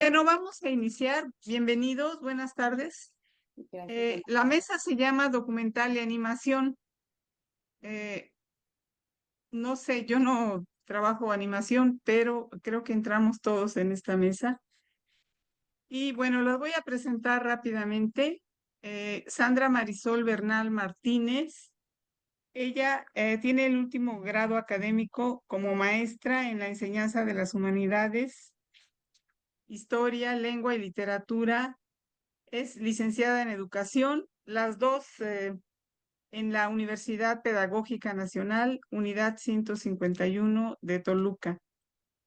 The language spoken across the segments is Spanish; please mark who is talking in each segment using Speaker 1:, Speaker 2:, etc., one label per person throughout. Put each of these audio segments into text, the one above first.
Speaker 1: Bueno, vamos a iniciar. Bienvenidos, buenas tardes.
Speaker 2: Gracias.
Speaker 1: La mesa se llama Documental y Animación. Eh, no sé, yo no trabajo animación, pero creo que entramos todos en esta mesa. Y bueno, los voy a presentar rápidamente. Sandra Marisol Bernal Martínez. Ella tiene el último grado académico como maestra en la enseñanza de las humanidades, historia, lengua y literatura. Es licenciada en educación, las dos en la Universidad Pedagógica Nacional, Unidad 151 de Toluca.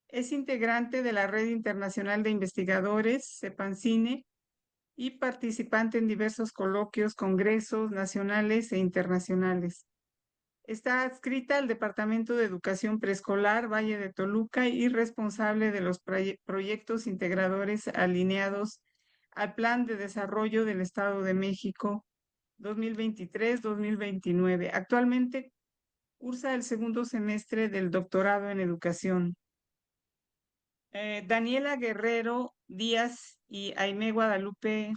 Speaker 1: Es integrante de la Red Internacional de Investigadores, CEPANCINE, y participante en diversos coloquios, congresos nacionales e internacionales. Está adscrita al Departamento de Educación Preescolar Valle de Toluca y responsable de los proyectos integradores alineados al Plan de Desarrollo del Estado de México 2023-2029. Actualmente cursa el segundo semestre del doctorado en educación. Daniela Guerrero Díaz y Aimé Guadalupe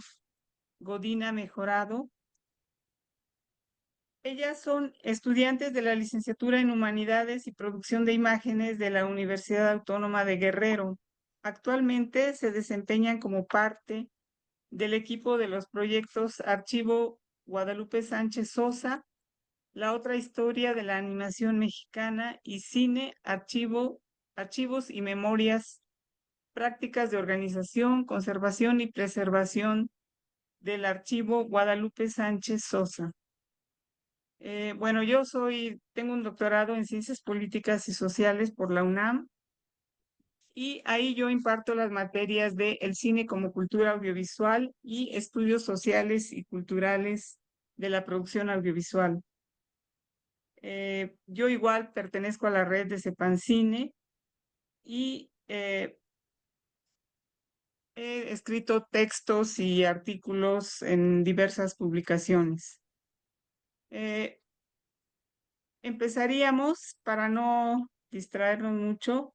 Speaker 1: Godina Mejorado. Ellas son estudiantes de la licenciatura en Humanidades y Producción de Imágenes de la Universidad Autónoma de Guerrero. Actualmente se desempeñan como parte del equipo de los proyectos Archivo Guadalupe Sánchez Sosa, La otra historia de la animación mexicana y Cine, Archivos y Memorias, prácticas de organización, conservación y preservación del Archivo Guadalupe Sánchez Sosa. Bueno, tengo un doctorado en Ciencias Políticas y Sociales por la UNAM y ahí yo imparto las materias de el cine como cultura audiovisual y estudios sociales y culturales de la producción audiovisual. Yo igual pertenezco a la red de Cepancine y he escrito textos y artículos en diversas publicaciones. Eh, Empezaríamos, para no distraernos mucho,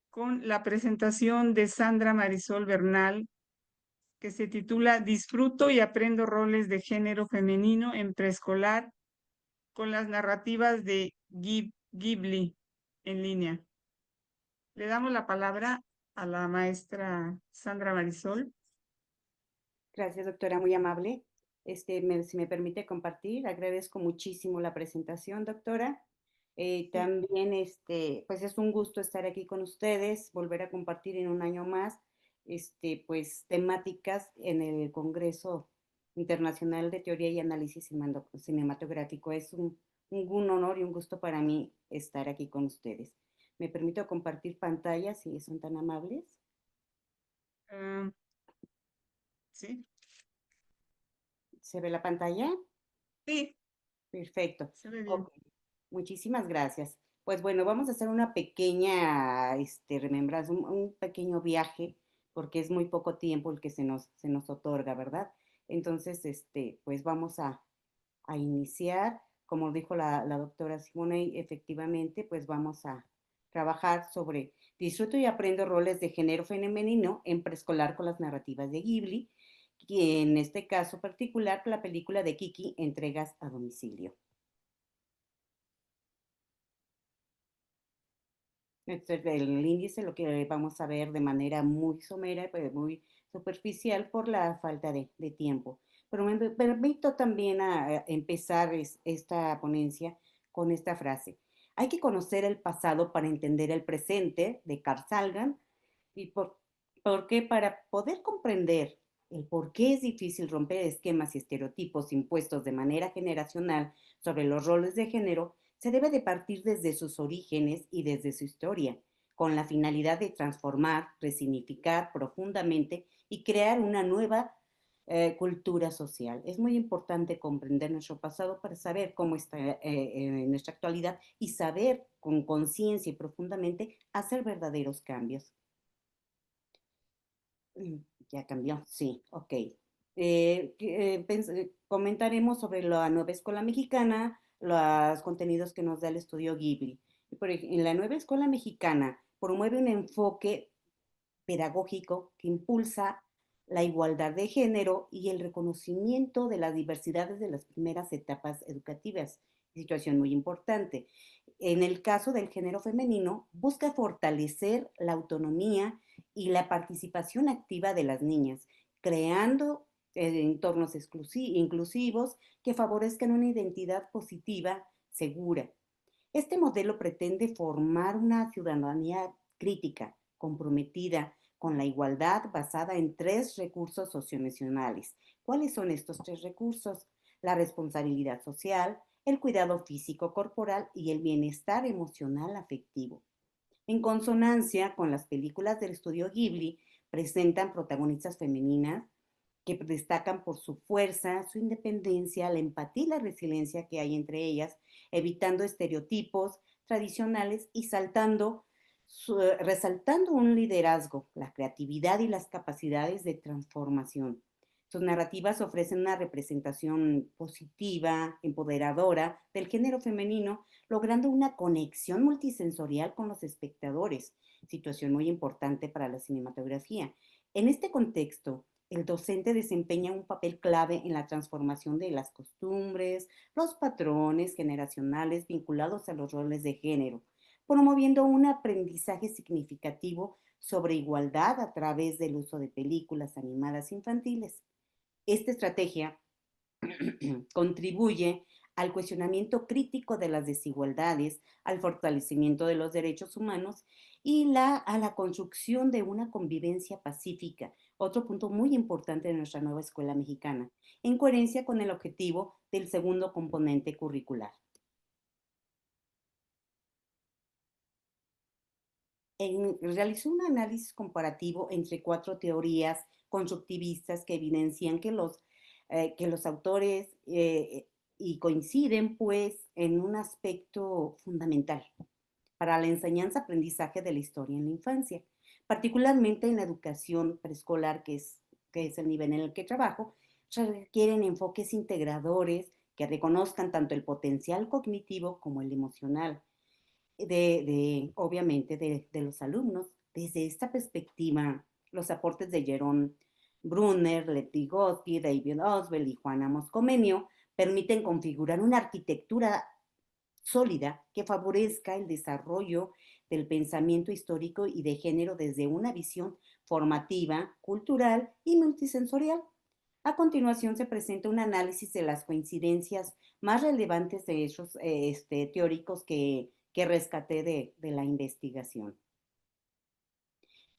Speaker 1: con la presentación de Sandra Marisol Bernal, que se titula Disfruto y aprendo roles de género femenino en preescolar con las narrativas de Ghibli en línea. Le damos la palabra a la maestra Sandra Marisol.
Speaker 2: Gracias, doctora, muy amable. Si me permite compartir, agradezco muchísimo la presentación, doctora.
Speaker 1: Sí.
Speaker 2: También, pues es un gusto estar aquí con ustedes, volver a compartir en un año más, pues temáticas en el Congreso Internacional de Teoría y Análisis Cinematográfico. Es un honor y un gusto para mí estar aquí con ustedes. Me permito compartir pantalla, si son tan amables.
Speaker 1: Ah, sí,
Speaker 2: ¿Se ve la pantalla?
Speaker 1: sí,
Speaker 2: Perfecto.
Speaker 1: se ve bien.
Speaker 2: Ok, muchísimas gracias. Pues bueno, vamos a hacer una pequeña remembranza, un pequeño viaje, porque es muy poco tiempo el que se nos otorga, ¿verdad? Entonces, pues vamos a iniciar. Como dijo la doctora Simone, efectivamente, pues vamos a trabajar sobre disfruto y aprendo roles de género femenino en preescolar con las narrativas de Ghibli, y en este caso particular, la película de Kiki, Entregas a Domicilio. Este es el índice, lo que vamos a ver de manera muy somera, pues muy superficial por la falta de tiempo. Pero me permito también a empezar esta ponencia con esta frase. Hay que conocer el pasado para entender el presente, de Carl Sagan, y porque para poder comprender el por qué es difícil romper esquemas y estereotipos impuestos de manera generacional sobre los roles de género, se debe de partir desde sus orígenes y desde su historia, con la finalidad de transformar, resignificar profundamente y crear una nueva cultura social. Es muy importante comprender nuestro pasado para saber cómo está en nuestra actualidad y saber con conciencia y profundamente hacer verdaderos cambios. Ya cambió, sí, ok. Comentaremos sobre la nueva escuela mexicana, los contenidos que nos da el estudio Ghibli. En la nueva escuela mexicana promueve un enfoque pedagógico que impulsa la igualdad de género y el reconocimiento de las diversidades de las primeras etapas educativas. Situación muy importante. En el caso del género femenino, busca fortalecer la autonomía y la participación activa de las niñas, creando entornos inclusivos que favorezcan una identidad positiva, segura. Este modelo pretende formar una ciudadanía crítica, comprometida con la igualdad basada en tres recursos socioemocionales. ¿Cuáles son estos tres recursos? La responsabilidad social, el cuidado físico corporal y el bienestar emocional afectivo. En consonancia con las películas del estudio Ghibli, presentan protagonistas femeninas que destacan por su fuerza, su independencia, la empatía y la resiliencia que hay entre ellas, evitando estereotipos tradicionales y resaltando un liderazgo, la creatividad y las capacidades de transformación. Sus narrativas ofrecen una representación positiva, empoderadora del género femenino, logrando una conexión multisensorial con los espectadores, situación muy importante para la cinematografía. En este contexto, el docente desempeña un papel clave en la transformación de las costumbres, los patrones generacionales vinculados a los roles de género, promoviendo un aprendizaje significativo sobre igualdad a través del uso de películas animadas infantiles. Esta estrategia contribuye al cuestionamiento crítico de las desigualdades, al fortalecimiento de los derechos humanos y a la construcción de una convivencia pacífica, otro punto muy importante de nuestra nueva escuela mexicana, en coherencia con el objetivo del segundo componente curricular. Realizó un análisis comparativo entre cuatro teorías constructivistas que evidencian que los autores y coinciden pues en un aspecto fundamental para la enseñanza-aprendizaje de la historia en la infancia, particularmente en la educación preescolar, que es el nivel en el que trabajo. Se requieren enfoques integradores que reconozcan tanto el potencial cognitivo como el emocional obviamente, de los alumnos. Desde esta perspectiva, los aportes de Jerome Brunner, Lev Vygotsky, David Oswald y Juana Moscomenio permiten configurar una arquitectura sólida que favorezca el desarrollo del pensamiento histórico y de género desde una visión formativa, cultural y multisensorial. A continuación se presenta un análisis de las coincidencias más relevantes de esos teóricos que rescaté de la investigación.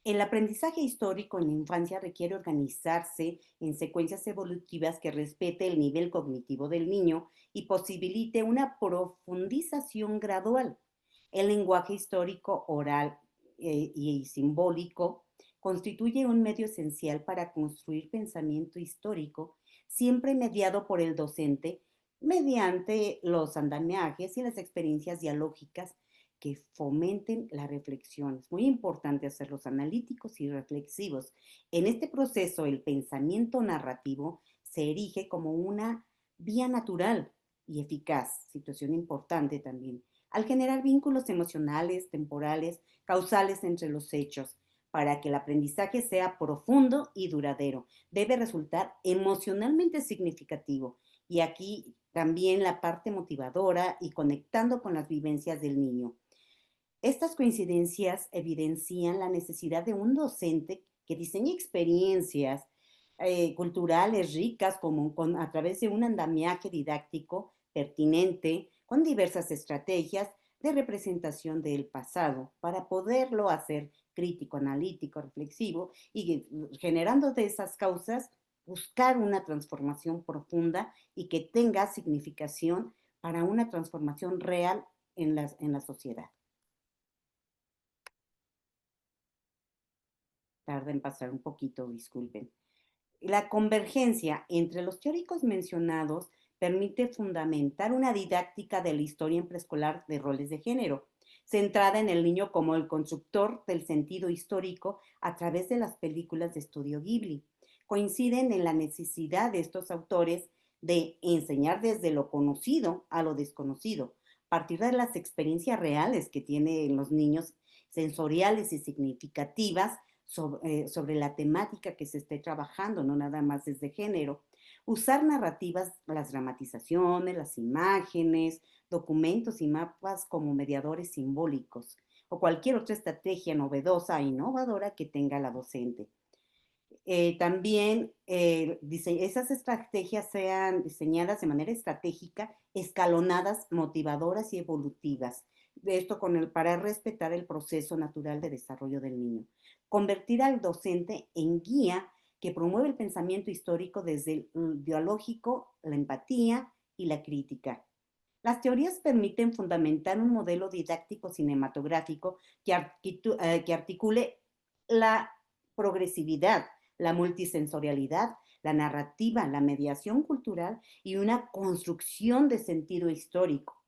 Speaker 2: El aprendizaje histórico en la infancia requiere organizarse en secuencias evolutivas que respete el nivel cognitivo del niño y posibilite una profundización gradual. El lenguaje histórico oral y simbólico constituye un medio esencial para construir pensamiento histórico, siempre mediado por el docente mediante los andamiajes y las experiencias dialógicas que fomenten la reflexión. Es muy importante hacerlos analíticos y reflexivos. En este proceso, el pensamiento narrativo se erige como una vía natural y eficaz, situación importante también, al generar vínculos emocionales, temporales, causales entre los hechos. Para que el aprendizaje sea profundo y duradero, debe resultar emocionalmente significativo. Y aquí también la parte motivadora y conectando con las vivencias del niño. Estas coincidencias evidencian la necesidad de un docente que diseñe experiencias culturales ricas a través de un andamiaje didáctico pertinente con diversas estrategias de representación del pasado para poderlo hacer crítico, analítico, reflexivo y generando de esas causas buscar una transformación profunda y que tenga significación para una transformación real en la sociedad. Tarda en pasar un poquito, disculpen. La convergencia entre los teóricos mencionados permite fundamentar una didáctica de la historia en preescolar de roles de género, centrada en el niño como el constructor del sentido histórico a través de las películas de estudio Ghibli. Coinciden en la necesidad de estos autores de enseñar desde lo conocido a lo desconocido, a partir de las experiencias reales que tienen los niños sensoriales y significativas sobre la temática que se esté trabajando, no nada más desde género. Usar narrativas, las dramatizaciones, las imágenes, documentos y mapas como mediadores simbólicos o cualquier otra estrategia novedosa e innovadora que tenga la docente. También esas estrategias sean diseñadas de manera estratégica, escalonadas, motivadoras y evolutivas. Esto para respetar el proceso natural de desarrollo del niño. Convertir al docente en guía que promueve el pensamiento histórico desde el dialógico, la empatía y la crítica. Las teorías permiten fundamentar un modelo didáctico cinematográfico que articule la progresividad, la multisensorialidad, la narrativa, la mediación cultural y una construcción de sentido histórico.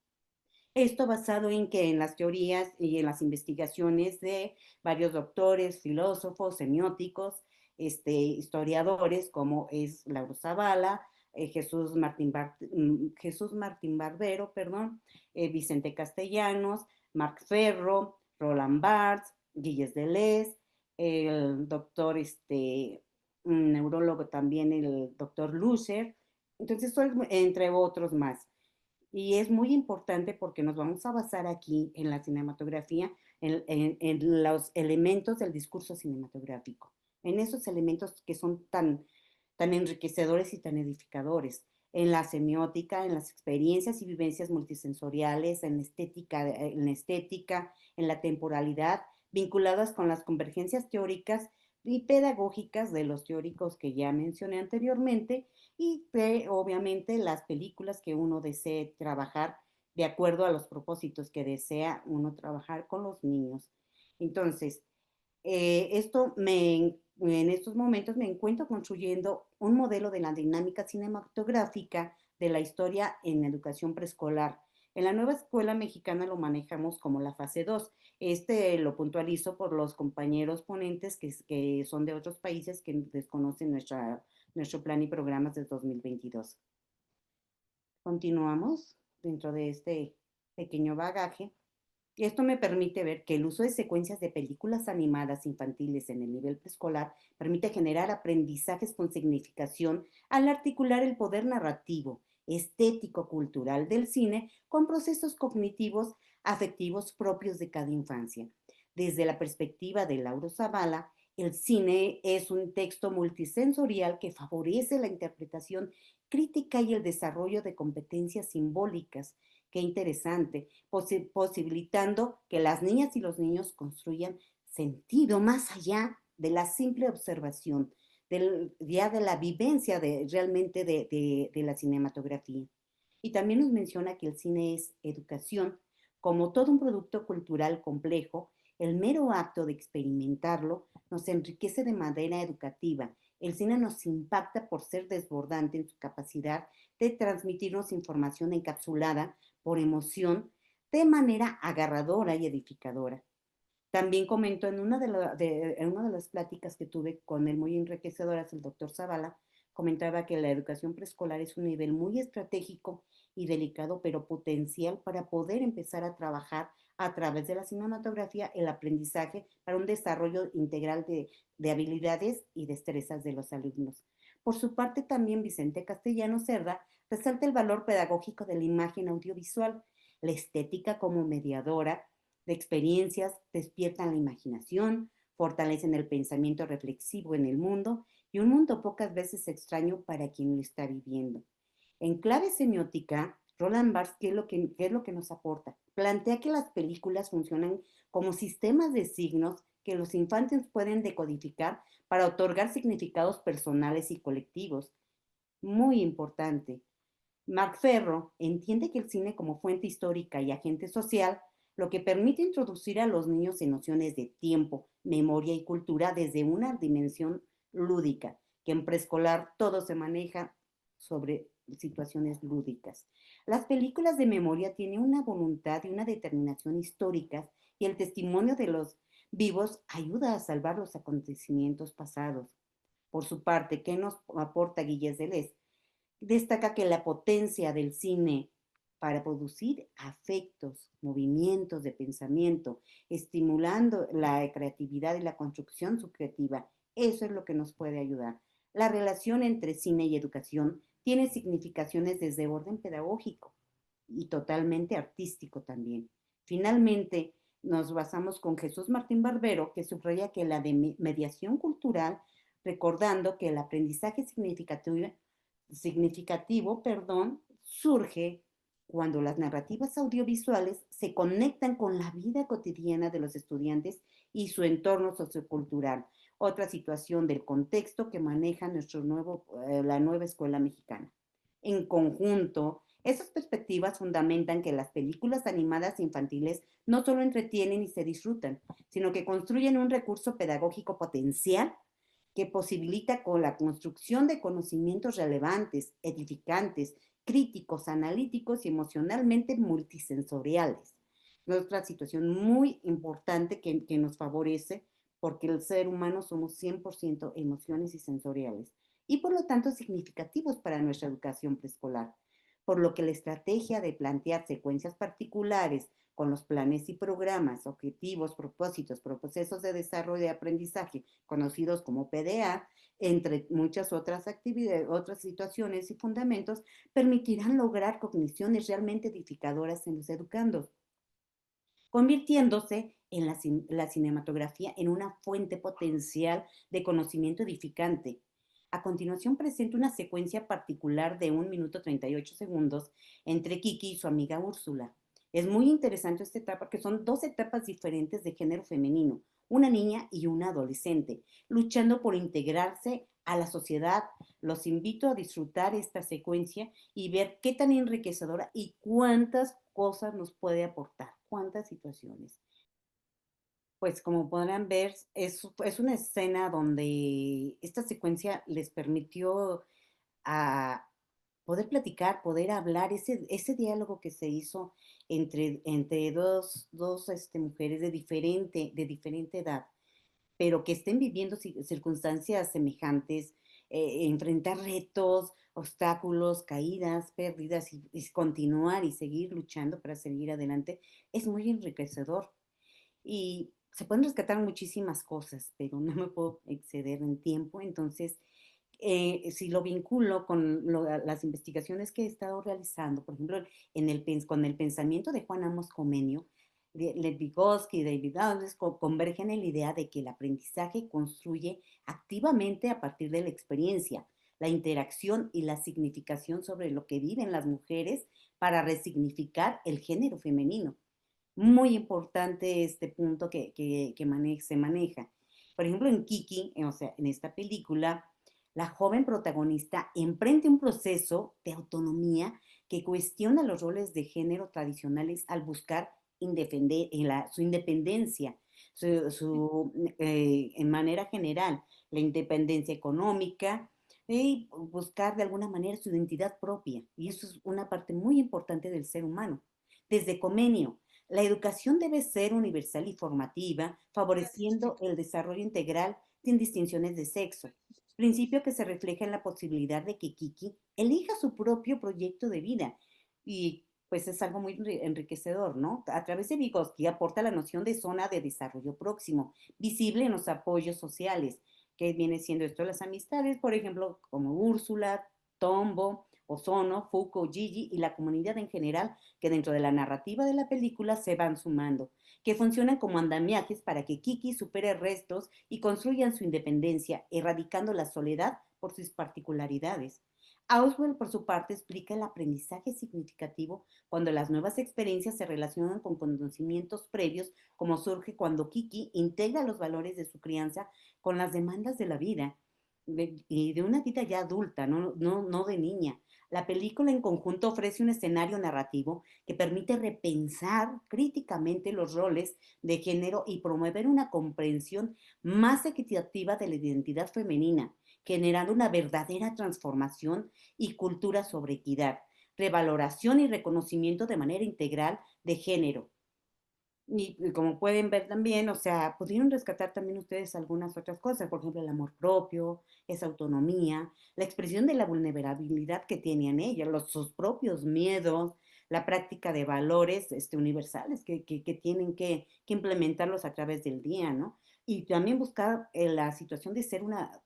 Speaker 2: Esto basado en las teorías y en las investigaciones de varios doctores, filósofos, semióticos, historiadores, como es Lauro Zavala, Jesús Martín Barbero, perdón, Vicente Castellanos, Marc Ferro, Roland Barthes, Gilles Deleuze, el doctor, un neurólogo también, el doctor Lusser, entonces, entre otros más. Y es muy importante porque nos vamos a basar aquí en la cinematografía, en los elementos del discurso cinematográfico, en esos elementos que son tan enriquecedores y tan edificadores, en la semiótica, en las experiencias y vivencias multisensoriales, en la temporalidad, vinculadas con las convergencias teóricas y pedagógicas de los teóricos que ya mencioné anteriormente, y obviamente las películas que uno desee trabajar de acuerdo a los propósitos que desea uno trabajar con los niños. Entonces, en estos momentos me encuentro construyendo un modelo de la dinámica cinematográfica de la historia en educación preescolar. En la nueva escuela mexicana lo manejamos como la fase 2. Lo puntualizo por los compañeros ponentes que son de otros países que desconocen nuestro plan y programas de 2022. Continuamos dentro de este pequeño bagaje. Esto me permite ver que el uso de secuencias de películas animadas infantiles en el nivel preescolar permite generar aprendizajes con significación al articular el poder narrativo, estético, cultural del cine con procesos cognitivos, afectivos propios de cada infancia. Desde la perspectiva de Lauro Zavala, el cine es un texto multisensorial que favorece la interpretación crítica y el desarrollo de competencias simbólicas. Qué interesante, posibilitando que las niñas y los niños construyan sentido más allá de la simple observación, ya de la vivencia realmente de la cinematografía. Y también nos menciona que el cine es educación, como todo un producto cultural complejo. El mero acto de experimentarlo nos enriquece de manera educativa. El cine nos impacta por ser desbordante en su capacidad de transmitirnos información encapsulada por emoción de manera agarradora y edificadora. También comentó en una de las pláticas que tuve con él muy enriquecedoras, el doctor Zavala, comentaba que la educación preescolar es un nivel muy estratégico y delicado, pero potencial para poder empezar a trabajar a través de la cinematografía el aprendizaje para un desarrollo integral de habilidades y destrezas de los alumnos. Por su parte, también Vicente Castellano Cerda resalta el valor pedagógico de la imagen audiovisual, la estética como mediadora de experiencias, despiertan la imaginación, fortalecen el pensamiento reflexivo en el mundo y un mundo pocas veces extraño para quien lo está viviendo. En clave semiótica, Roland Barthes, ¿qué es lo que nos aporta? Plantea que las películas funcionan como sistemas de signos que los infantes pueden decodificar para otorgar significados personales y colectivos. Muy importante. Marc Ferro entiende que el cine como fuente histórica y agente social, lo que permite introducir a los niños en nociones de tiempo, memoria y cultura desde una dimensión lúdica, que en preescolar todo se maneja sobre situaciones lúdicas. Las películas de memoria tienen una voluntad y una determinación históricas y el testimonio de los vivos ayuda a salvar los acontecimientos pasados. Por su parte, ¿qué nos aporta Gilles Deleuze? Destaca que la potencia del cine para producir afectos, movimientos de pensamiento, estimulando la creatividad y la construcción subjetiva. Eso es lo que nos puede ayudar. La relación entre cine y educación tiene significaciones desde orden pedagógico y totalmente artístico también. Finalmente, nos basamos con Jesús Martín Barbero, que subraya que la de mediación cultural, recordando que el aprendizaje significativo, surge cuando las narrativas audiovisuales se conectan con la vida cotidiana de los estudiantes y su entorno sociocultural, otra situación del contexto que maneja la nueva escuela mexicana. En conjunto, esas perspectivas fundamentan que las películas animadas infantiles no solo entretienen y se disfrutan, sino que construyen un recurso pedagógico potencial que posibilita con la construcción de conocimientos relevantes, edificantes, críticos, analíticos y emocionalmente multisensoriales. Otra situación muy importante que nos favorece porque el ser humano somos 100% emociones y sensoriales y por lo tanto significativos para nuestra educación preescolar. Por lo que la estrategia de plantear secuencias particulares con los planes y programas, objetivos, propósitos, procesos de desarrollo y aprendizaje, conocidos como PDA, entre muchas otras actividades, otras situaciones y fundamentos, permitirán lograr cogniciones realmente edificadoras en los educandos, convirtiéndose en la cinematografía en una fuente potencial de conocimiento edificante. A continuación presento una secuencia particular de 1 minuto 38 segundos entre Kiki y su amiga Úrsula. Es muy interesante esta etapa, que son dos etapas diferentes de género femenino, una niña y una adolescente, luchando por integrarse a la sociedad. Los invito a disfrutar esta secuencia y ver qué tan enriquecedora y cuántas cosas nos puede aportar, cuántas situaciones. Pues como podrán ver, es una escena donde esta secuencia les permitió a poder platicar, poder hablar, ese diálogo que se hizo entre dos mujeres de diferente edad, pero que estén viviendo circunstancias semejantes, enfrentar retos, obstáculos, caídas, pérdidas y continuar y seguir luchando para seguir adelante, es muy enriquecedor. Y se pueden rescatar muchísimas cosas, pero no me puedo exceder en tiempo, entonces si lo vinculo con las investigaciones que he estado realizando, por ejemplo, con el pensamiento de Juan Amos Comenio, Lev Vygotsky y David Alves convergen en la idea de que el aprendizaje construye activamente a partir de la experiencia, la interacción y la significación sobre lo que viven las mujeres para resignificar el género femenino. Muy importante este punto que se maneja. Por ejemplo, en Kiki, o sea, en esta película, la joven protagonista emprende un proceso de autonomía que cuestiona los roles de género tradicionales al buscar su independencia, en manera general, la independencia económica y buscar de alguna manera su identidad propia. Y eso es una parte muy importante del ser humano. Desde Comenio, la educación debe ser universal y formativa, favoreciendo el desarrollo integral sin distinciones de sexo, principio que se refleja en la posibilidad de que Kiki elija su propio proyecto de vida. Y pues es algo muy enriquecedor, ¿no? A través de Vygotsky aporta la noción de zona de desarrollo próximo, visible en los apoyos sociales, que viene siendo esto las amistades, por ejemplo, como Úrsula, Tombo, Ozono, Foucault, Gigi y la comunidad en general, que dentro de la narrativa de la película se van sumando, que funcionan como andamiajes para que Kiki supere restos y construyan su independencia, erradicando la soledad por sus particularidades. Auswell, por su parte, explica el aprendizaje significativo cuando las nuevas experiencias se relacionan con conocimientos previos, como surge cuando Kiki integra los valores de su crianza con las demandas de la vida y de una vida ya adulta, no de niña. La película en conjunto ofrece un escenario narrativo que permite repensar críticamente los roles de género y promover una comprensión más equitativa de la identidad femenina, generando una verdadera transformación y cultura sobre equidad, revaloración y reconocimiento de manera integral de género. Y como pueden ver también, o sea, pudieron rescatar también ustedes algunas otras cosas, por ejemplo, el amor propio, esa autonomía, la expresión de la vulnerabilidad que tenían ellas, sus propios miedos, la práctica de valores universales que tienen que implementarlos a través del día, ¿no? Y también buscar la situación de ser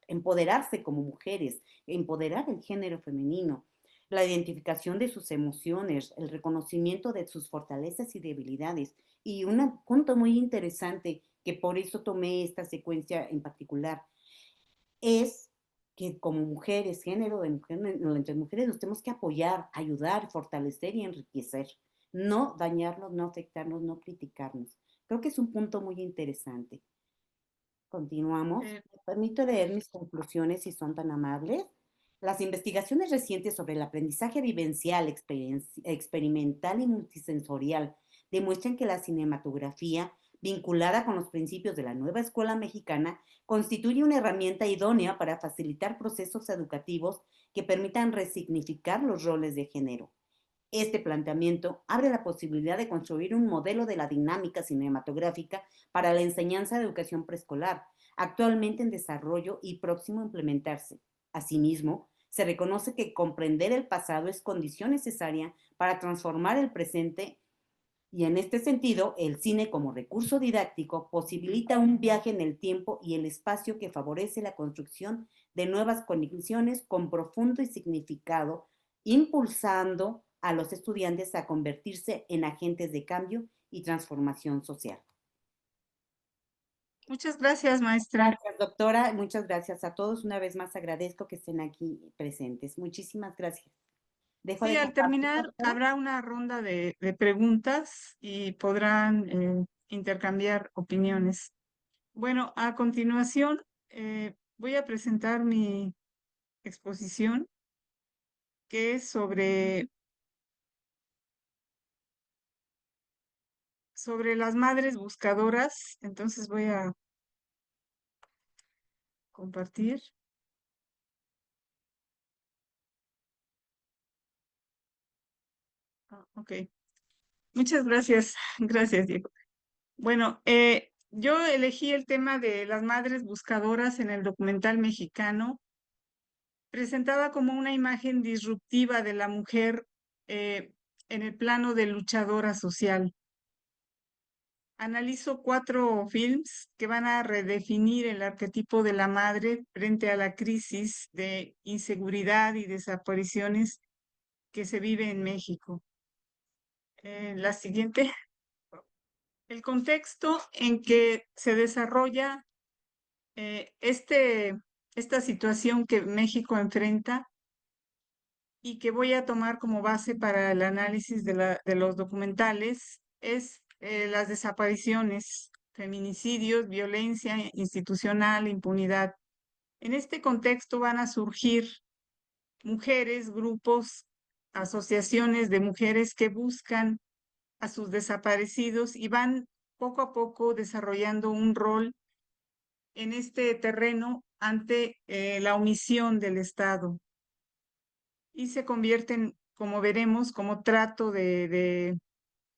Speaker 2: empoderarse como mujeres, empoderar el género femenino, la identificación de sus emociones, el reconocimiento de sus fortalezas y debilidades. Y un punto muy interesante, que por eso tomé esta secuencia en particular, es que como mujeres, género de mujer, entre mujeres nos tenemos que apoyar, ayudar, fortalecer y enriquecer. No dañarnos, no afectarnos, no criticarnos. Creo que es un punto muy interesante. Continuamos.
Speaker 1: Eh,
Speaker 2: Me permito leer mis conclusiones si son tan amables. Las investigaciones recientes sobre el aprendizaje vivencial, experimental y multisensorial demuestran que la cinematografía, vinculada con los principios de la nueva escuela mexicana, constituye una herramienta idónea para facilitar procesos educativos que permitan resignificar los roles de género. Este planteamiento abre la posibilidad de construir un modelo de la dinámica cinematográfica para la enseñanza de educación preescolar, actualmente en desarrollo y próximo a implementarse. Asimismo, se reconoce que comprender el pasado es condición necesaria para transformar el presente, y en este sentido, el cine como recurso didáctico posibilita un viaje en el tiempo y el espacio que favorece la construcción de nuevas conexiones con profundo y significado, impulsando a los estudiantes a convertirse en agentes de cambio y transformación social.
Speaker 1: Muchas gracias, maestra.
Speaker 2: Gracias, doctora. Muchas gracias a todos. Una vez más agradezco que estén aquí presentes. Muchísimas gracias. Dejo
Speaker 1: Sí,
Speaker 2: de
Speaker 1: al
Speaker 2: compartir,
Speaker 1: terminar
Speaker 2: doctora.
Speaker 1: habrá una ronda de preguntas y podrán intercambiar opiniones. Bueno, a continuación voy a presentar mi exposición, que es sobre las madres buscadoras. Entonces voy a compartir. Ok, muchas gracias. Gracias, Diego. Bueno, yo elegí el tema de las madres buscadoras en el documental mexicano, presentada como una imagen disruptiva de la mujer eh, en el plano de luchadora social. Analizo 4 films que van a redefinir el arquetipo de la madre frente a la crisis de inseguridad y desapariciones que se vive en México. La siguiente, el contexto en que se desarrolla esta situación que México enfrenta y que voy a tomar como base para el análisis de los documentales es las desapariciones, feminicidios, violencia institucional, impunidad. En este contexto van a surgir mujeres, grupos, asociaciones de mujeres que buscan a sus desaparecidos y van poco a poco desarrollando un rol en este terreno ante la omisión del Estado y se convierten, como veremos, como trato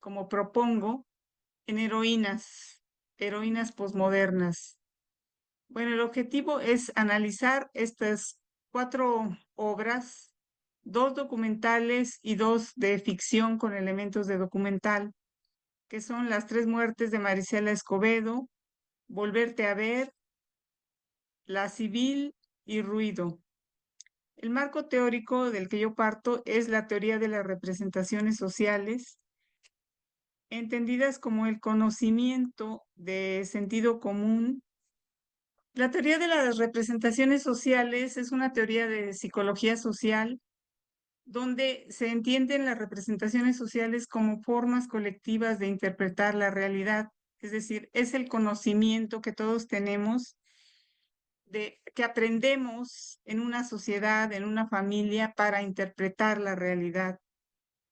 Speaker 1: como propongo, en heroínas posmodernas. Bueno, el objetivo es analizar estas 4 obras, 2 documentales y 2 de ficción con elementos de documental, que son Las 3 muertes de Marisela Escobedo, Volverte a ver, La Civil y Ruido. El marco teórico del que yo parto es la teoría de las representaciones sociales, entendidas como el conocimiento de sentido común. La teoría de las representaciones sociales es una teoría de psicología social donde se entienden las representaciones sociales como formas colectivas de interpretar la realidad. Es decir, es el conocimiento que todos tenemos que aprendemos en una sociedad, en una familia, para interpretar la realidad.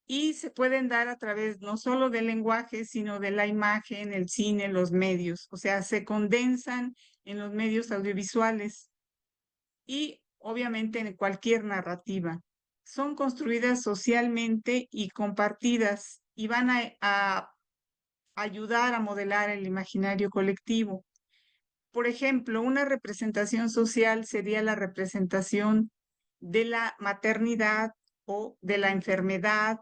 Speaker 1: Y se pueden dar a través no solo del lenguaje, sino de la imagen, el cine, los medios. O sea, se condensan en los medios audiovisuales y obviamente en cualquier narrativa. Son construidas socialmente y compartidas y van a ayudar a modelar el imaginario colectivo. Por ejemplo, una representación social sería la representación de la maternidad o de la enfermedad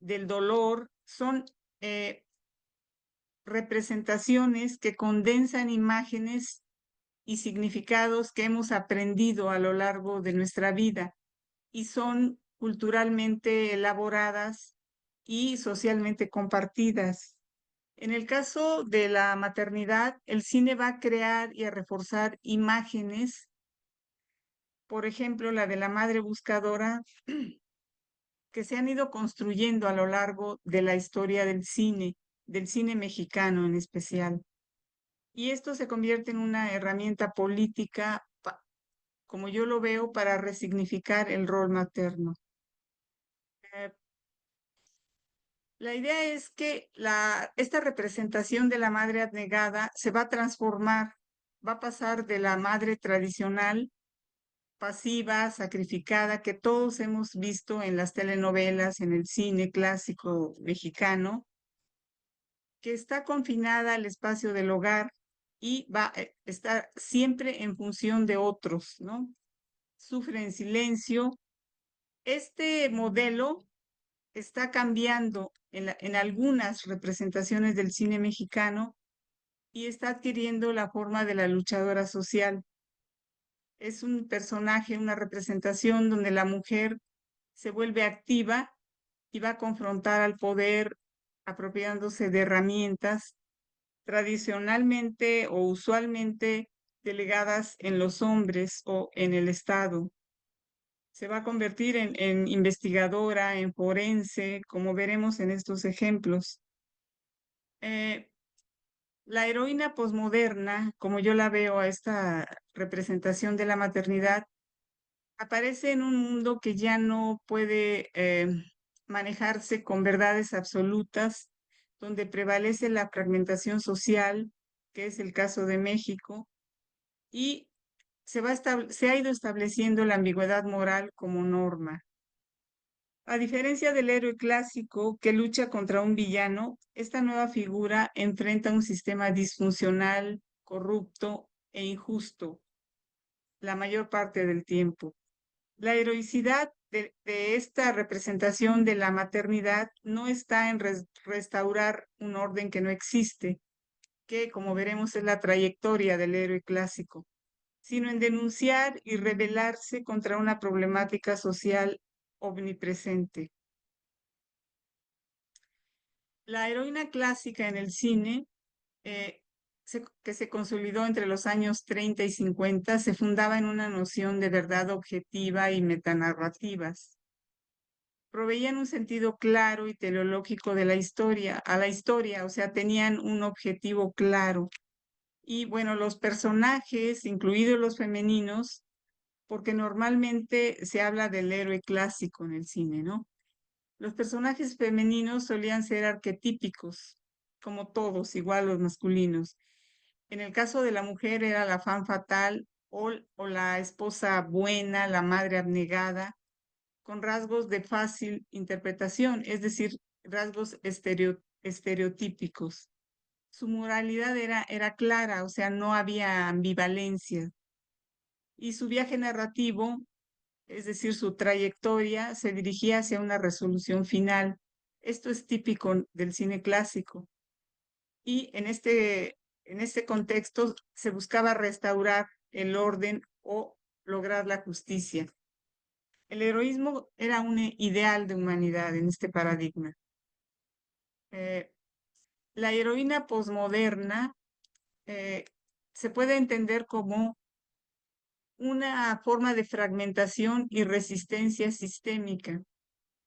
Speaker 1: del dolor, son eh, representaciones que condensan imágenes y significados que hemos aprendido a lo largo de nuestra vida y son culturalmente elaboradas y socialmente compartidas. En el caso de la maternidad, el cine va a crear y a reforzar imágenes, por ejemplo, la de la madre buscadora, que se han ido construyendo a lo largo de la historia del cine mexicano en especial. Y esto se convierte en una herramienta política, como yo lo veo, para resignificar el rol materno. Eh, la idea es que esta representación de la madre abnegada se va a transformar, va a pasar de la madre tradicional, pasiva, sacrificada, que todos hemos visto en las telenovelas, en el cine clásico mexicano, que está confinada al espacio del hogar y va a estar siempre en función de otros, ¿no? Sufre en silencio. Este modelo está cambiando en algunas representaciones del cine mexicano y está adquiriendo la forma de la luchadora social. Es un personaje, una representación donde la mujer se vuelve activa y va a confrontar al poder apropiándose de herramientas tradicionalmente o usualmente delegadas en los hombres o en el Estado. Se va a convertir en investigadora, en forense, como veremos en estos ejemplos. Eh, la heroína posmoderna, como yo la veo a esta representación de la maternidad, aparece en un mundo que ya no puede manejarse con verdades absolutas, donde prevalece la fragmentación social, que es el caso de México, y se ha ido estableciendo la ambigüedad moral como norma. A diferencia del héroe clásico que lucha contra un villano, esta nueva figura enfrenta un sistema disfuncional, corrupto e injusto la mayor parte del tiempo. La heroicidad de esta representación de la maternidad no está en restaurar un orden que no existe, que como veremos es la trayectoria del héroe clásico, sino en denunciar y rebelarse contra una problemática social omnipresente. La heroína clásica en el cine, que se consolidó entre los años 30 y 50, se fundaba en una noción de verdad objetiva y metanarrativas. Proveían un sentido claro y teleológico de la historia, a la historia, o sea, tenían un objetivo claro. Y bueno, los personajes, incluidos los femeninos, porque normalmente se habla del héroe clásico en el cine, ¿no? Los personajes femeninos solían ser arquetípicos, como todos, igual los masculinos. En el caso de la mujer era la femme fatale o la esposa buena, la madre abnegada, con rasgos de fácil interpretación, es decir, rasgos estereotípicos. Su moralidad era clara, o sea, no había ambivalencia. Y su viaje narrativo, es decir, su trayectoria, se dirigía hacia una resolución final. Esto es típico del cine clásico. Y en este contexto se buscaba restaurar el orden o lograr la justicia. El heroísmo era un ideal de humanidad en este paradigma. Eh, la heroína posmoderna eh, se puede entender como una forma de fragmentación y resistencia sistémica.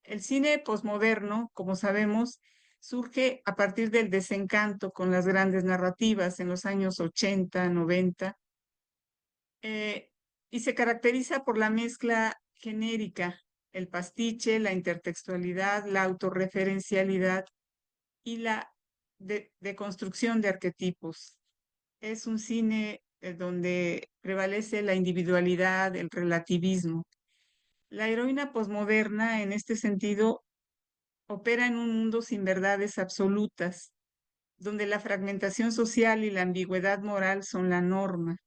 Speaker 1: El cine posmoderno, como sabemos, surge a partir del desencanto con las grandes narrativas en los años 80, 90, eh, y se caracteriza por la mezcla genérica, el pastiche, la intertextualidad, la autorreferencialidad y la de construcción de arquetipos. Es un cine donde prevalece la individualidad, el relativismo. La heroína posmoderna, en este sentido, opera en un mundo sin verdades absolutas, donde la fragmentación social y la ambigüedad moral son la norma.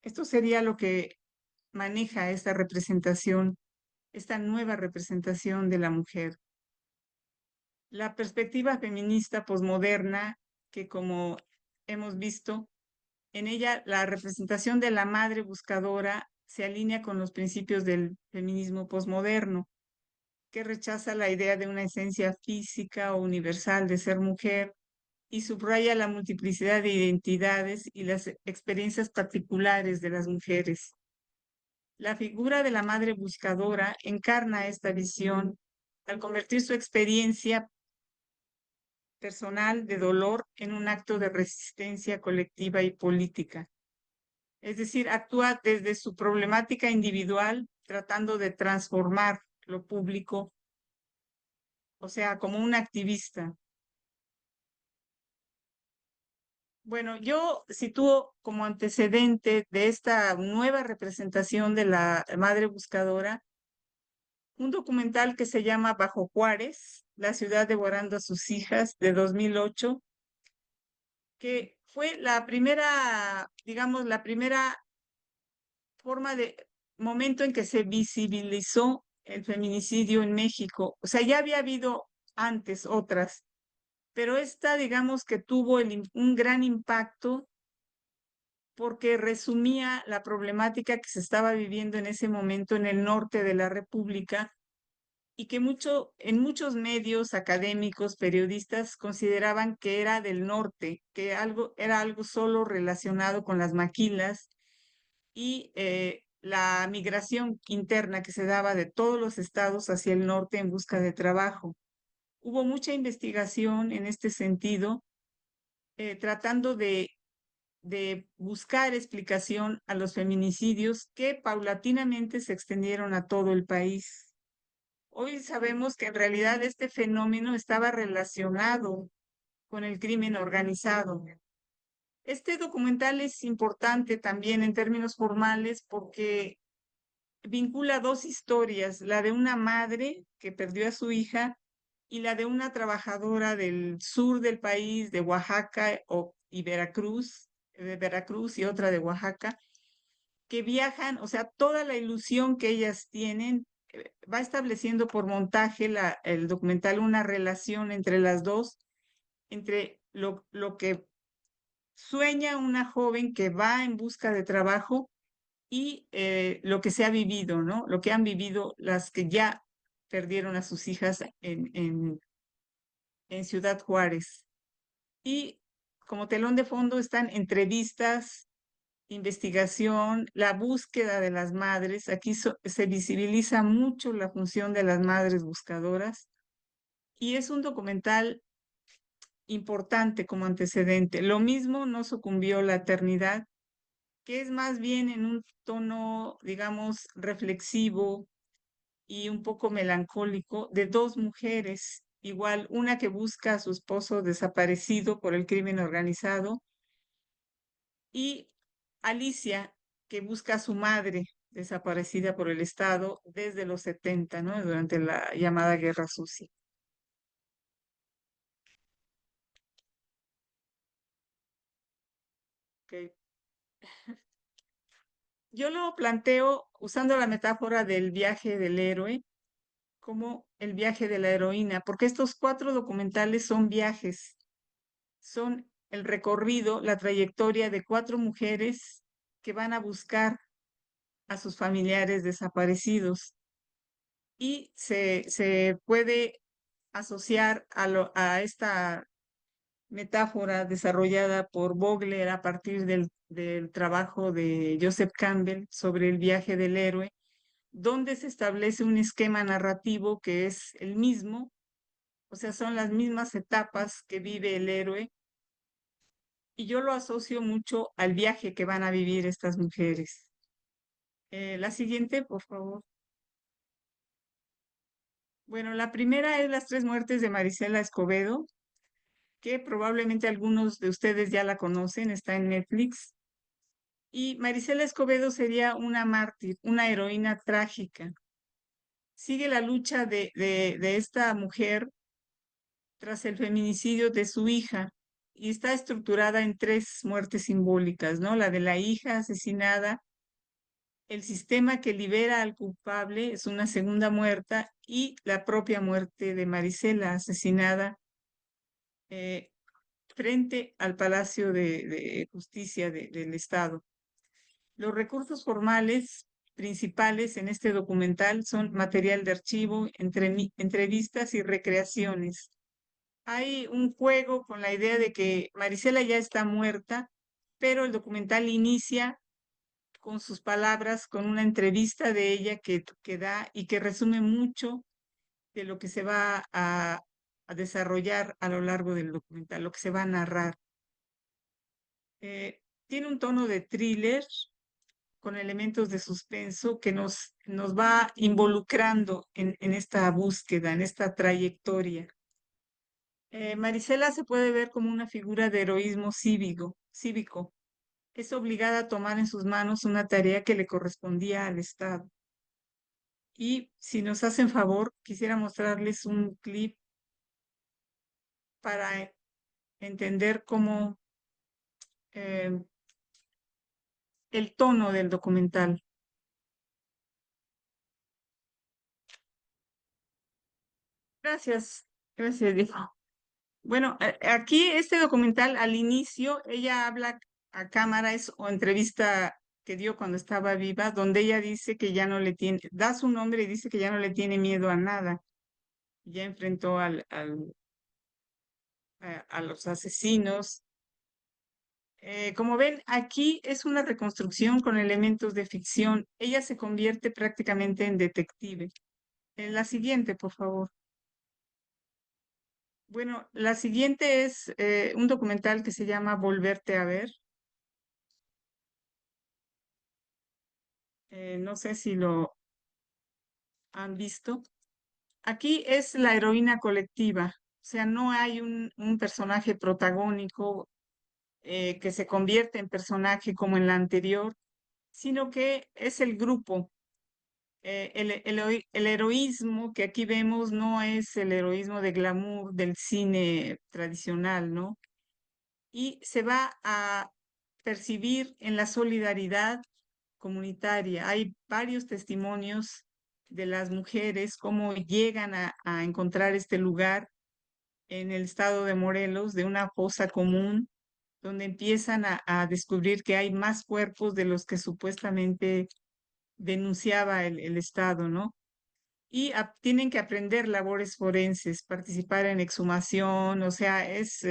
Speaker 1: Esto sería lo que maneja esta representación, esta nueva representación de la mujer. La perspectiva feminista posmoderna, que como hemos visto, en ella la representación de la madre buscadora se alinea con los principios del feminismo posmoderno, que rechaza la idea de una esencia física o universal de ser mujer y subraya la multiplicidad de identidades y las experiencias particulares de las mujeres. La figura de la madre buscadora encarna esta visión al convertir su experiencia personal de dolor en un acto de resistencia colectiva y política. Es decir, actúa desde su problemática individual, tratando de transformar lo público, o sea, como un activista. Bueno, yo sitúo como antecedente de esta nueva representación de la madre buscadora un documental que se llama Bajo Juárez, la ciudad devorando a sus hijas, de 2008, que fue la primera, digamos, la primera forma de momento en que se visibilizó el feminicidio en México. O sea, ya había habido antes otras, pero esta, digamos que tuvo un gran impacto porque resumía la problemática que se estaba viviendo en ese momento en el norte de la República y que en muchos medios académicos, periodistas, consideraban que era del norte, que era algo solo relacionado con las maquilas y la migración interna que se daba de todos los estados hacia el norte en busca de trabajo. Hubo mucha investigación en este sentido, tratando de buscar explicación a los feminicidios que paulatinamente se extendieron a todo el país. Hoy sabemos que en realidad este fenómeno estaba relacionado con el crimen organizado. Este documental es importante también en términos formales porque vincula dos historias, la de una madre que perdió a su hija y la de una trabajadora del sur del país, de Oaxaca y Veracruz, de Veracruz y otra de Oaxaca, que viajan, o sea, toda la ilusión que ellas tienen, va estableciendo por montaje el documental una relación entre las dos, entre lo que sueña una joven que va en busca de trabajo y lo que se ha vivido, ¿no? Lo que han vivido las que ya perdieron a sus hijas en Ciudad Juárez. Y como telón de fondo están entrevistas, investigación, la búsqueda de las madres. Aquí se visibiliza mucho la función de las madres buscadoras y es un documental importante como antecedente. Lo mismo no sucumbió la eternidad, que es más bien en un tono, digamos, reflexivo y un poco melancólico de dos mujeres, igual una que busca a su esposo desaparecido por el crimen organizado y Alicia que busca a su madre desaparecida por el Estado desde los 70, ¿no? Durante la llamada Guerra Sucia. Okay. Yo lo planteo usando la metáfora del viaje del héroe como el viaje de la heroína, porque estos cuatro documentales son viajes, son el recorrido, la trayectoria de cuatro mujeres que van a buscar a sus familiares desaparecidos y se puede asociar a esta metáfora desarrollada por Vogler a partir del trabajo de Joseph Campbell sobre el viaje del héroe, donde se establece un esquema narrativo que es el mismo, o sea, son las mismas etapas que vive el héroe, y yo lo asocio mucho al viaje que van a vivir estas mujeres. La siguiente, por favor. Bueno, la primera es Las tres muertes de Marisela Escobedo, que probablemente algunos de ustedes ya la conocen, está en Netflix. Y Marisela Escobedo sería una mártir, una heroína trágica. Sigue la lucha de esta mujer tras el feminicidio de su hija y está estructurada en tres muertes simbólicas, ¿no? La de la hija asesinada el sistema que libera al culpable es una segunda muerte y la propia muerte de Marisela, asesinada eh, frente al Palacio de Justicia del Estado. Los recursos formales principales en este documental son material de archivo, entrevistas y recreaciones. Hay un juego con la idea de que Marisela ya está muerta, pero el documental inicia con sus palabras, con una entrevista de ella que da y que resume mucho de lo que se va a desarrollar a lo largo del documental, lo que se va a narrar. Tiene un tono de thriller con elementos de suspenso que nos va involucrando en esta búsqueda, en esta trayectoria. Marisela se puede ver como una figura de heroísmo cívico. Es obligada a tomar en sus manos una tarea que le correspondía al Estado. Y si nos hacen favor, quisiera mostrarles un clip para entender cómo el tono del documental. Gracias, gracias, Diego. Bueno, aquí este documental al inicio, ella habla a cámara, es o entrevista que dio cuando estaba viva, donde ella dice que ya no le tiene, da su nombre y dice que ya no le tiene miedo a nada. Ya enfrentó a los asesinos. Como ven, aquí es una reconstrucción con elementos de ficción. Ella se convierte prácticamente en detective. La siguiente, por favor. Bueno, la siguiente es un documental que se llama Volverte a ver. No sé si lo han visto. Aquí es la heroína colectiva, o sea, no hay un personaje protagónico que se convierte en personaje como en la anterior, sino que es el grupo. El heroísmo que aquí vemos no es el heroísmo de glamour del cine tradicional, ¿no? Y se va a percibir en la solidaridad comunitaria. Hay varios testimonios de las mujeres, cómo llegan a encontrar este lugar en el estado de Morelos, de una fosa común, donde empiezan a descubrir que hay más cuerpos de los que supuestamente denunciaba el Estado, ¿no? Y tienen que aprender labores forenses, participar en exhumación, o sea, es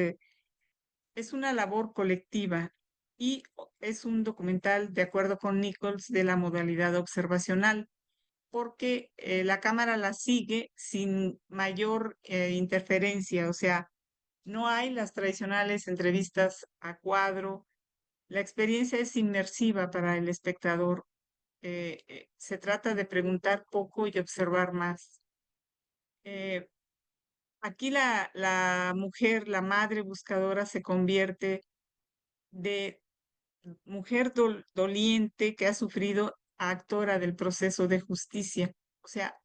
Speaker 1: una labor colectiva y es un documental, de acuerdo con Nichols, de la modalidad observacional, porque la cámara la sigue sin mayor interferencia, o sea, no hay las tradicionales entrevistas a cuadro, la experiencia es inmersiva para el espectador. Se trata de preguntar poco y observar más. Eh, Aquí la mujer, la madre buscadora, se convierte de mujer doliente que ha sufrido a actora del proceso de justicia. O sea,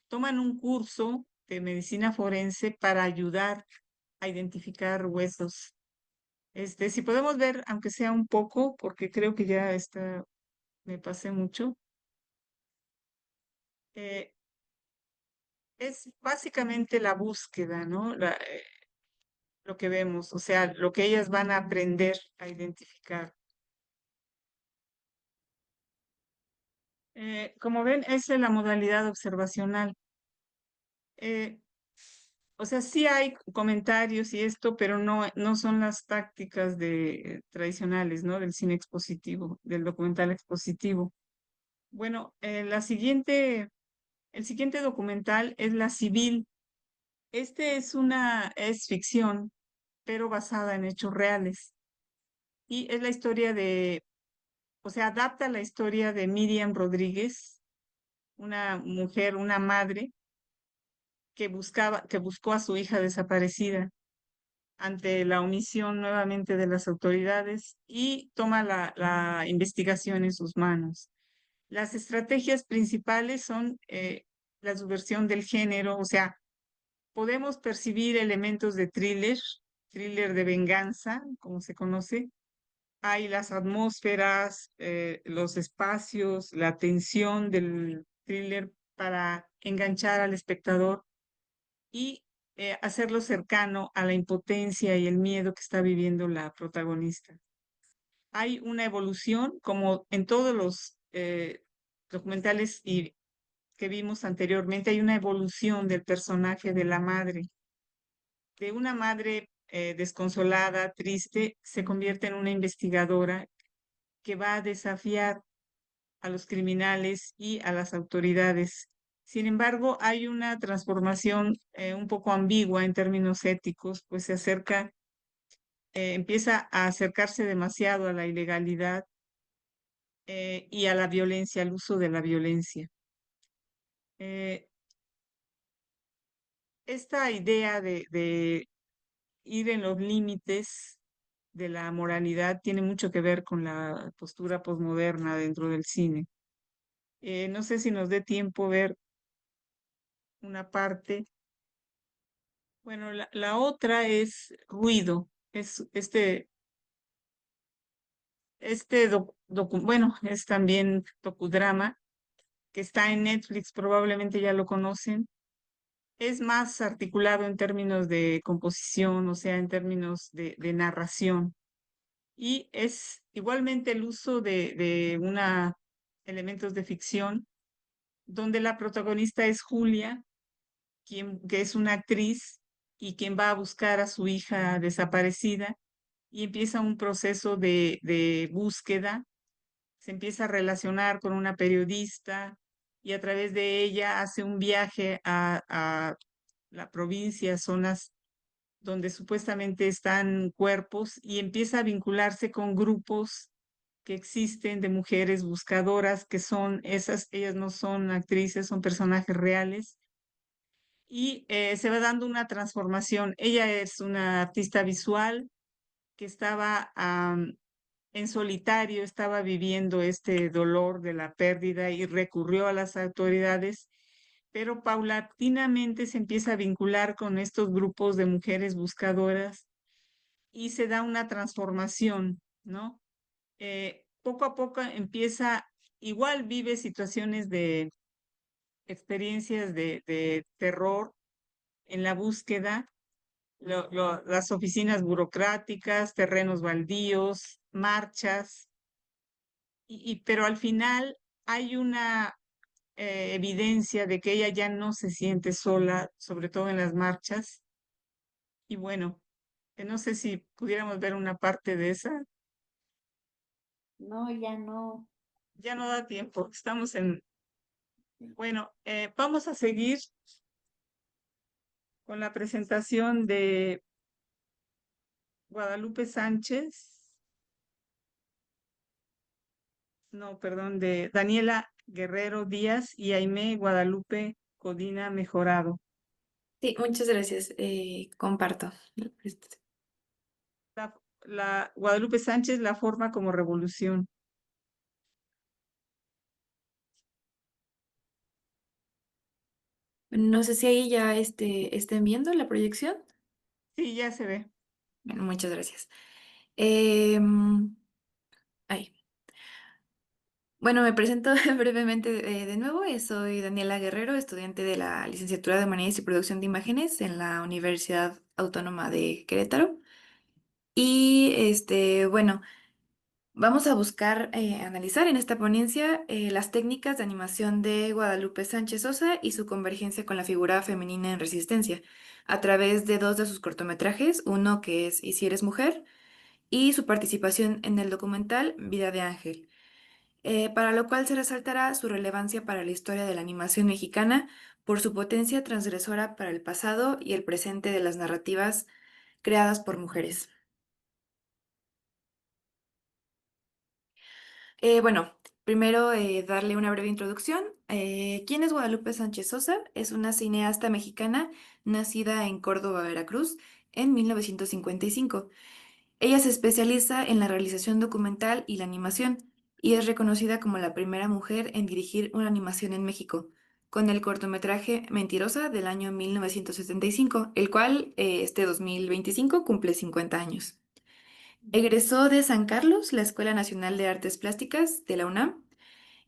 Speaker 1: toman un curso de medicina forense para ayudar a identificar huesos. Si podemos ver, aunque sea un poco, porque creo que ya está, me pasé mucho, eh, es básicamente la búsqueda, ¿no? Lo que vemos, o sea, lo que ellas van a aprender a identificar. Como ven, esa es la modalidad observacional. Eh, o sea, sí hay comentarios y esto, pero no son las tácticas tradicionales, ¿no? Del cine expositivo, del documental expositivo. Bueno, el siguiente documental es La Civil. Es ficción, pero basada en hechos reales. Y es la historia o sea, adapta la historia de Miriam Rodríguez, una mujer, una madre que buscó a su hija desaparecida ante la omisión nuevamente de las autoridades y toma la investigación en sus manos. Las estrategias principales son la subversión del género, o sea, podemos percibir elementos de thriller de venganza, como se conoce, hay las atmósferas, los espacios, la tensión del thriller para enganchar al espectador y hacerlo cercano a la impotencia y el miedo que está viviendo la protagonista. Hay una evolución, como en todos los documentales que vimos anteriormente, hay una evolución del personaje de la madre. De una madre desconsolada, triste, se convierte en una investigadora que va a desafiar a los criminales y a las autoridades. Sin embargo, hay una transformación un poco ambigua en términos éticos, pues empieza a acercarse demasiado a la ilegalidad y a la violencia, al uso de la violencia. Eh, esta idea de ir en los límites de la moralidad tiene mucho que ver con la postura posmoderna dentro del cine. No sé si nos dé tiempo ver una parte. Bueno, la otra es Ruido. Es bueno, es también docudrama que está en Netflix, probablemente ya lo conocen. Es más articulado en términos de composición, o sea, en términos de narración. Y es igualmente el uso de elementos de ficción, donde la protagonista es Julia, que es una actriz y quien va a buscar a su hija desaparecida y empieza un proceso de búsqueda, se empieza a relacionar con una periodista y a través de ella hace un viaje a la provincia, zonas donde supuestamente están cuerpos y empieza a vincularse con grupos que existen de mujeres buscadoras, que son esas, ellas no son actrices, son personajes reales, y se va dando una transformación. Ella es una artista visual que estaba en solitario, estaba viviendo este dolor de la pérdida y recurrió a las autoridades, pero paulatinamente se empieza a vincular con estos grupos de mujeres buscadoras y se da una transformación, ¿no? Poco a poco empieza, igual vive situaciones de experiencias de terror en la búsqueda, las oficinas burocráticas, terrenos baldíos, marchas, pero al final hay una evidencia de que ella ya no se siente sola, sobre todo en las marchas. Y bueno, no sé si pudiéramos ver una parte de esa.
Speaker 2: No, ya no.
Speaker 1: Ya no da tiempo, estamos en... Bueno, vamos a seguir con la presentación de Guadalupe Sánchez, no, perdón, de Daniela Guerrero Díaz y Aimé Guadalupe Codina Mejorado.
Speaker 3: Sí, muchas gracias. Comparto.
Speaker 1: La Guadalupe Sánchez la forma como revolución.
Speaker 3: No sé si ahí ya estén viendo la proyección.
Speaker 1: Sí, ya se ve.
Speaker 3: Bueno, muchas gracias. Em, Ahí. Bueno, me presento brevemente de nuevo. Soy Daniela Guerrero, estudiante de la licenciatura de Humanidades y Producción de Imágenes en la Universidad Autónoma de Querétaro. Y bueno. Vamos a buscar analizar en esta ponencia las técnicas de animación de Guadalupe Sánchez Sosa y su convergencia con la figura femenina en resistencia, a través de dos de sus cortometrajes, uno que es Y si eres mujer, y su participación en el documental Vida de Ángel, para lo cual se resaltará su relevancia para la historia de la animación mexicana por su potencia transgresora para el pasado y el presente de las narrativas creadas por mujeres. Bueno, primero darle una breve introducción. ¿Quién es Guadalupe Sánchez Sosa? Es una cineasta mexicana nacida en Córdoba, Veracruz, en 1955. Ella se especializa en la realización documental y la animación y es reconocida como la primera mujer en dirigir una animación en México, con el cortometraje Mentirosa del año 1975, el cual este 2025 cumple 50 años. Egresó de San Carlos, la Escuela Nacional de Artes Plásticas de la UNAM,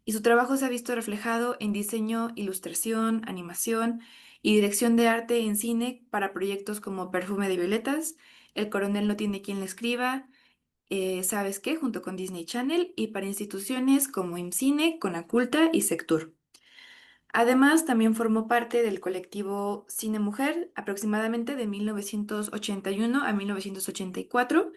Speaker 3: y su trabajo se ha visto reflejado en diseño, ilustración, animación y dirección de arte en cine para proyectos como Perfume de Violetas, El Coronel no tiene quien le escriba, ¿Sabes qué? Junto con Disney Channel y para instituciones como IMCINE, Conaculta y Sectur. Además, también formó parte del colectivo Cine Mujer aproximadamente de 1981 a 1984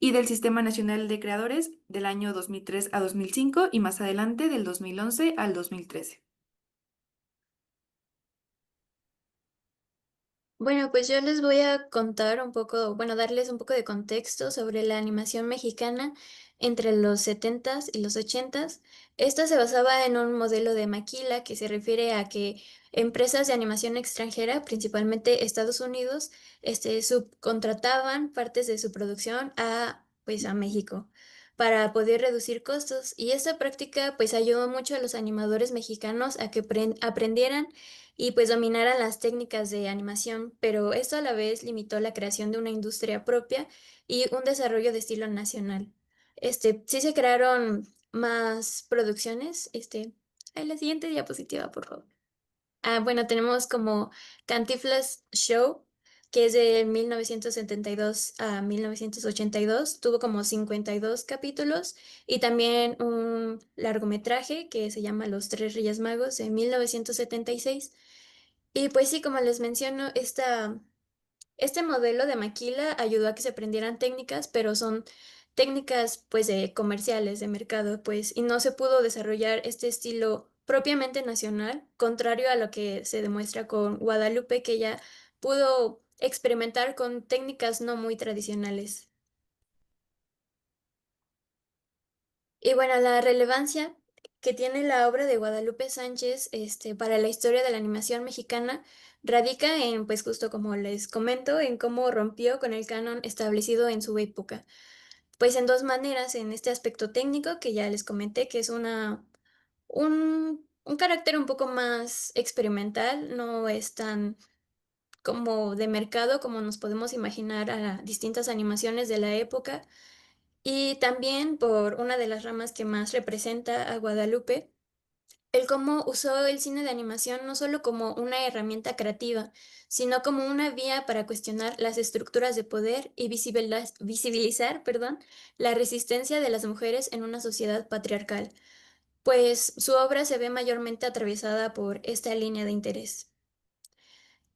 Speaker 3: y del Sistema Nacional de Creadores del año 2003 a 2005 y más adelante del 2011 al 2013.
Speaker 4: Bueno, pues yo les voy a contar un poco, bueno, darles un poco de contexto sobre la animación mexicana entre los setentas y los ochentas. Esta se basaba en un modelo de maquila que se refiere a que empresas de animación extranjera, principalmente Estados Unidos, subcontrataban partes de su producción a, pues, a México para poder reducir costos. Y esta práctica, pues, ayudó mucho a los animadores mexicanos a que aprendieran y pues dominaran las técnicas de animación, pero esto a la vez limitó la creación de una industria propia y un desarrollo de estilo nacional. Sí se crearon más producciones. En la siguiente diapositiva, por favor. Bueno, tenemos como Cantinflas Show, que es de 1972 a 1982. Tuvo como 52 capítulos y también un largometraje que se llama Los Tres Reyes Magos de 1976. Y pues sí, como les menciono, este modelo de maquila ayudó a que se aprendieran técnicas, pero son técnicas pues de comerciales, de mercado, pues, y no se pudo desarrollar este estilo propiamente nacional, contrario a lo que se demuestra con Guadalupe, que ya pudo experimentar con técnicas no muy tradicionales. Y bueno, la relevancia que tiene la obra de Guadalupe Sánchez, para la historia de la animación mexicana radica en, pues justo como les comento, en cómo rompió con el canon establecido en su época. Pues en dos maneras, en este aspecto técnico que ya les comenté, que es un carácter un poco más experimental, no es tan como de mercado como nos podemos imaginar a distintas animaciones de la época. Y también por una de las ramas que más representa a Guadalupe, el cómo usó el cine de animación no solo como una herramienta creativa, sino como una vía para cuestionar las estructuras de poder y visibilizar, perdón, la resistencia de las mujeres en una sociedad patriarcal, pues su obra se ve mayormente atravesada por esta línea de interés.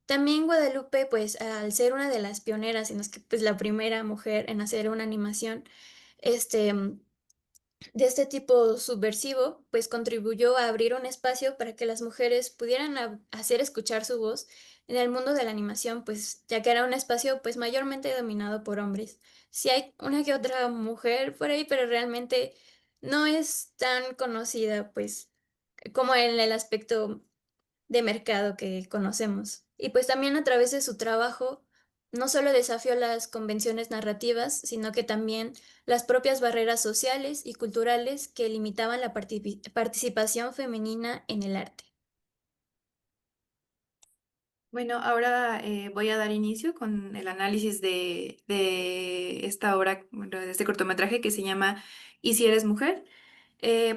Speaker 4: También Guadalupe, pues al ser una de las pioneras, sino es que pues la primera mujer en hacer una animación, este, de este tipo subversivo, pues contribuyó a abrir un espacio para que las mujeres pudieran hacer escuchar su voz en el mundo de la animación, pues ya que era un espacio pues mayormente dominado por hombres. Sí hay una que otra mujer por ahí, pero realmente no es tan conocida pues como en el aspecto de mercado que conocemos. Y pues también a través de su trabajo, no solo desafió las convenciones narrativas, sino que también las propias barreras sociales y culturales que limitaban la participación femenina en el arte.
Speaker 3: Bueno, ahora voy a dar inicio con el análisis de esta obra, bueno, de este cortometraje que se llama ¿Y si eres mujer?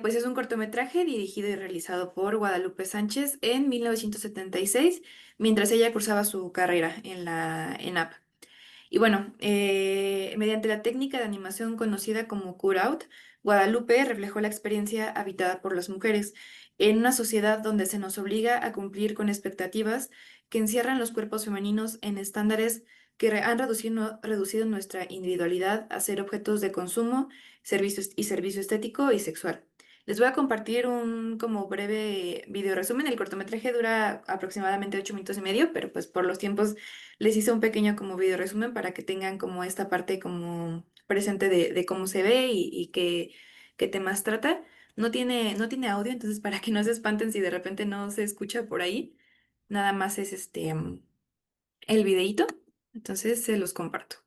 Speaker 3: Pues es un cortometraje dirigido y realizado por Guadalupe Sánchez en 1976, mientras ella cursaba su carrera en la ENAP. Y bueno, mediante la técnica de animación conocida como cutout, Guadalupe reflejó la experiencia habitada por las mujeres en una sociedad donde se nos obliga a cumplir con expectativas que encierran los cuerpos femeninos en estándares que han reducido nuestra individualidad a ser objetos de consumo, servicio estético y sexual. Les voy a compartir un como breve video resumen. El cortometraje dura aproximadamente 8 minutos y medio, pero pues por los tiempos les hice un pequeño como video resumen para que tengan como esta parte como presente de cómo se ve y qué temas trata. No tiene audio, entonces para que no se espanten si de repente no se escucha por ahí, nada más es el videíto, entonces se los comparto.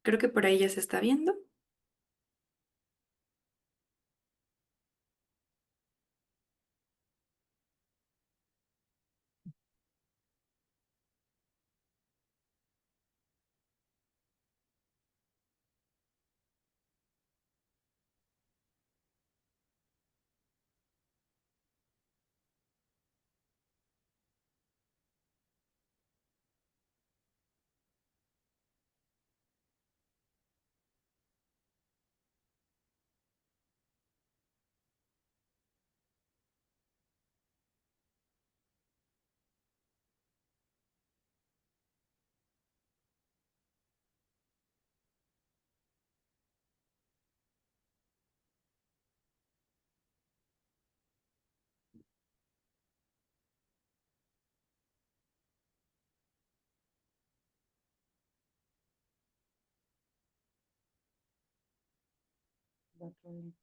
Speaker 3: Creo que por ahí ya se está viendo. 。 . 。 . 。 . 。 . 。 . 。 . 。 . 。 . 。 . 。 . 。 . . . . . 。 . . 。 . . 。 . . 。 . . 。 . 。 . 。 . 。 . 。 . 。
Speaker 4: Sí.
Speaker 2: otro link.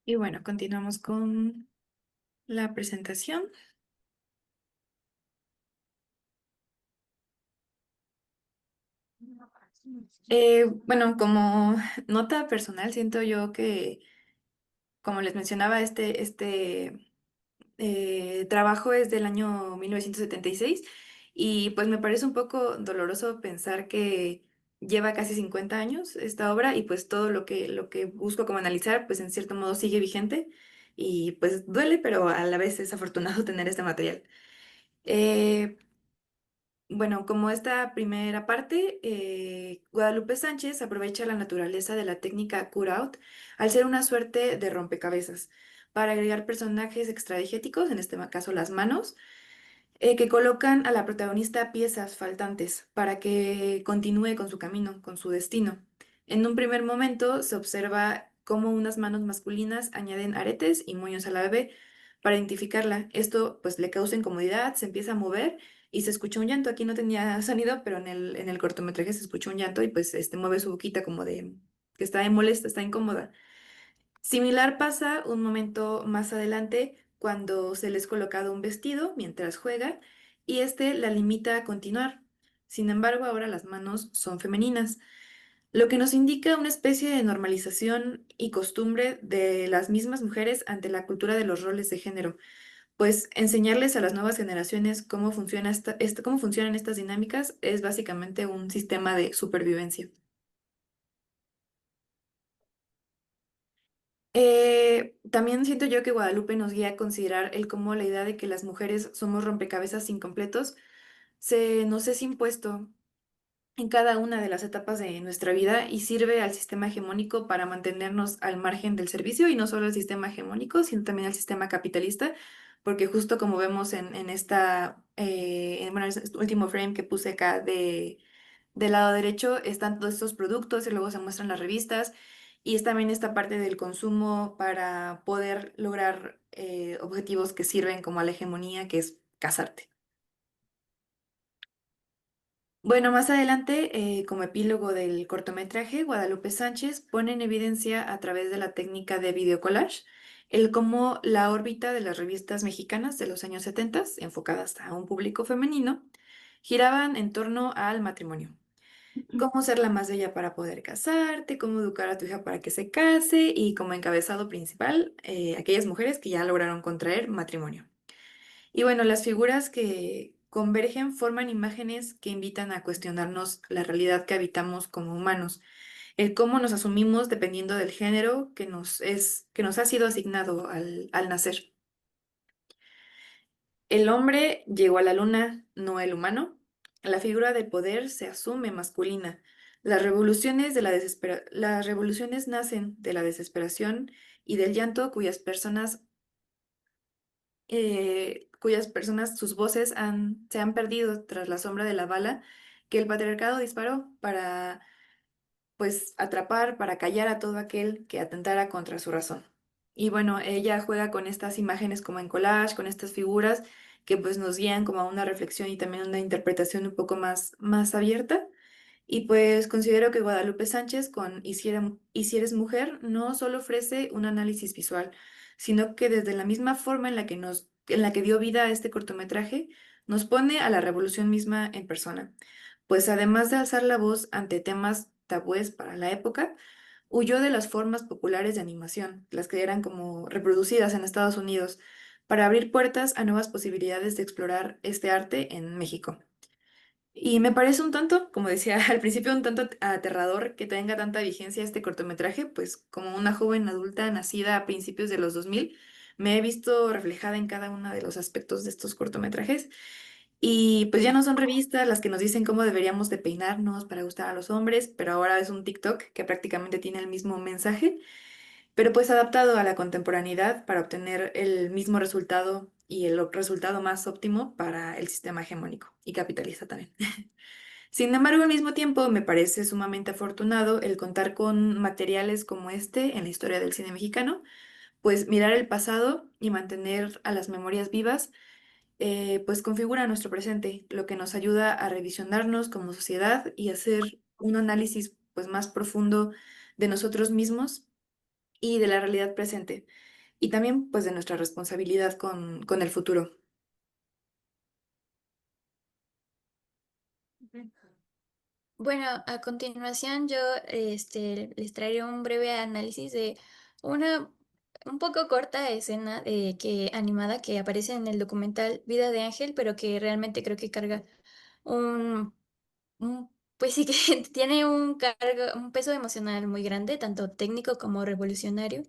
Speaker 3: Y bueno, continuamos con la presentación. Bueno, como nota personal, siento yo que, como les mencionaba, este trabajo es del año 1976 y pues me parece un poco doloroso pensar que lleva casi 50 años esta obra y pues todo lo que busco como analizar pues en cierto modo sigue vigente y pues duele, pero a la vez es afortunado tener este material. Eh, bueno, como esta primera parte, Guadalupe Sánchez aprovecha la naturaleza de la técnica cut-out al ser una suerte de rompecabezas para agregar personajes extradigéticos, en este caso las manos, que colocan a la protagonista piezas faltantes para que continúe con su camino, con su destino. En un primer momento se observa cómo unas manos masculinas añaden aretes y moños a la bebé para identificarla. Esto pues le causa incomodidad, se empieza a mover y se escucha un llanto. Aquí no tenía sonido, pero en el cortometraje se escucha un llanto y pues mueve su boquita como de que está molesta, está incómoda. Similar pasa un momento más adelante cuando se le es colocado un vestido mientras juega y este la limita a continuar. Sin embargo, ahora las manos son femeninas, lo que nos indica una especie de normalización y costumbre de las mismas mujeres ante la cultura de los roles de género, pues enseñarles a las nuevas generaciones cómo funciona cómo funcionan estas dinámicas es básicamente un sistema de supervivencia. También siento yo que Guadalupe nos guía a considerar el cómo la idea de que las mujeres somos rompecabezas incompletos se nos es impuesto en cada una de las etapas de nuestra vida y sirve al sistema hegemónico para mantenernos al margen del servicio y no solo el sistema hegemónico, sino también el sistema capitalista, porque justo como vemos en bueno, en este último frame que puse acá del lado derecho están todos estos productos y luego se muestran las revistas y es también esta parte del consumo para poder lograr objetivos que sirven como a la hegemonía, que es casarte. Bueno, más adelante, como epílogo del cortometraje, Guadalupe Sánchez pone en evidencia a través de la técnica de videocollage el cómo la órbita de las revistas mexicanas de los años 70, enfocadas a un público femenino, giraban en torno al matrimonio. Cómo ser la más bella para poder casarte, cómo educar a tu hija para que se case y como encabezado principal, aquellas mujeres que ya lograron contraer matrimonio. Y bueno, las figuras que convergen forman imágenes que invitan a cuestionarnos la realidad que habitamos como humanos, el cómo nos asumimos dependiendo del género que nos ha sido asignado al nacer. El hombre llegó a la luna, no el humano. La figura de poder se asume masculina. Las revoluciones nacen de la desesperación y del llanto cuyas personas, sus voces se han perdido tras la sombra de la bala que el patriarcado disparó para, pues, atrapar, para callar a todo aquel que atentara contra su razón. Y bueno, ella juega con estas imágenes como en collage, con estas figuras que pues nos guían como a una reflexión y también una interpretación un poco más abierta. Y pues considero que Guadalupe Sánchez con Y si eres mujer no solo ofrece un análisis visual, sino que desde la misma forma en la que dio vida a este cortometraje, nos pone a la revolución misma en persona, pues además de alzar la voz ante temas tabúes para la época, huyó de las formas populares de animación, las que eran como reproducidas en Estados Unidos, para abrir puertas a nuevas posibilidades de explorar este arte en México. Y me parece un tanto, como decía al principio, un tanto aterrador que tenga tanta vigencia este cortometraje, pues como una joven adulta nacida a principios de los 2000, me he visto reflejada en cada uno de los aspectos de estos cortometrajes. Y pues ya no son revistas las que nos dicen cómo deberíamos de peinarnos para gustar a los hombres, pero ahora es un TikTok que prácticamente tiene el mismo mensaje, pero pues adaptado a la contemporaneidad para obtener el mismo resultado y el resultado más óptimo para el sistema hegemónico y capitalista también. Sin embargo, al mismo tiempo, me parece sumamente afortunado el contar con materiales como este en la historia del cine mexicano, pues mirar el pasado y mantener a las memorias vivas, pues configura nuestro presente, lo que nos ayuda a revisionarnos como sociedad y hacer un análisis pues más profundo de nosotros mismos y de la realidad presente, y también pues de nuestra responsabilidad con el futuro.
Speaker 4: Bueno, a continuación yo les traeré un breve análisis de una un poco corta escena animada que aparece en el documental Vida de Ángel, pero que realmente creo que carga un, pues sí que tiene un peso emocional muy grande, tanto técnico como revolucionario.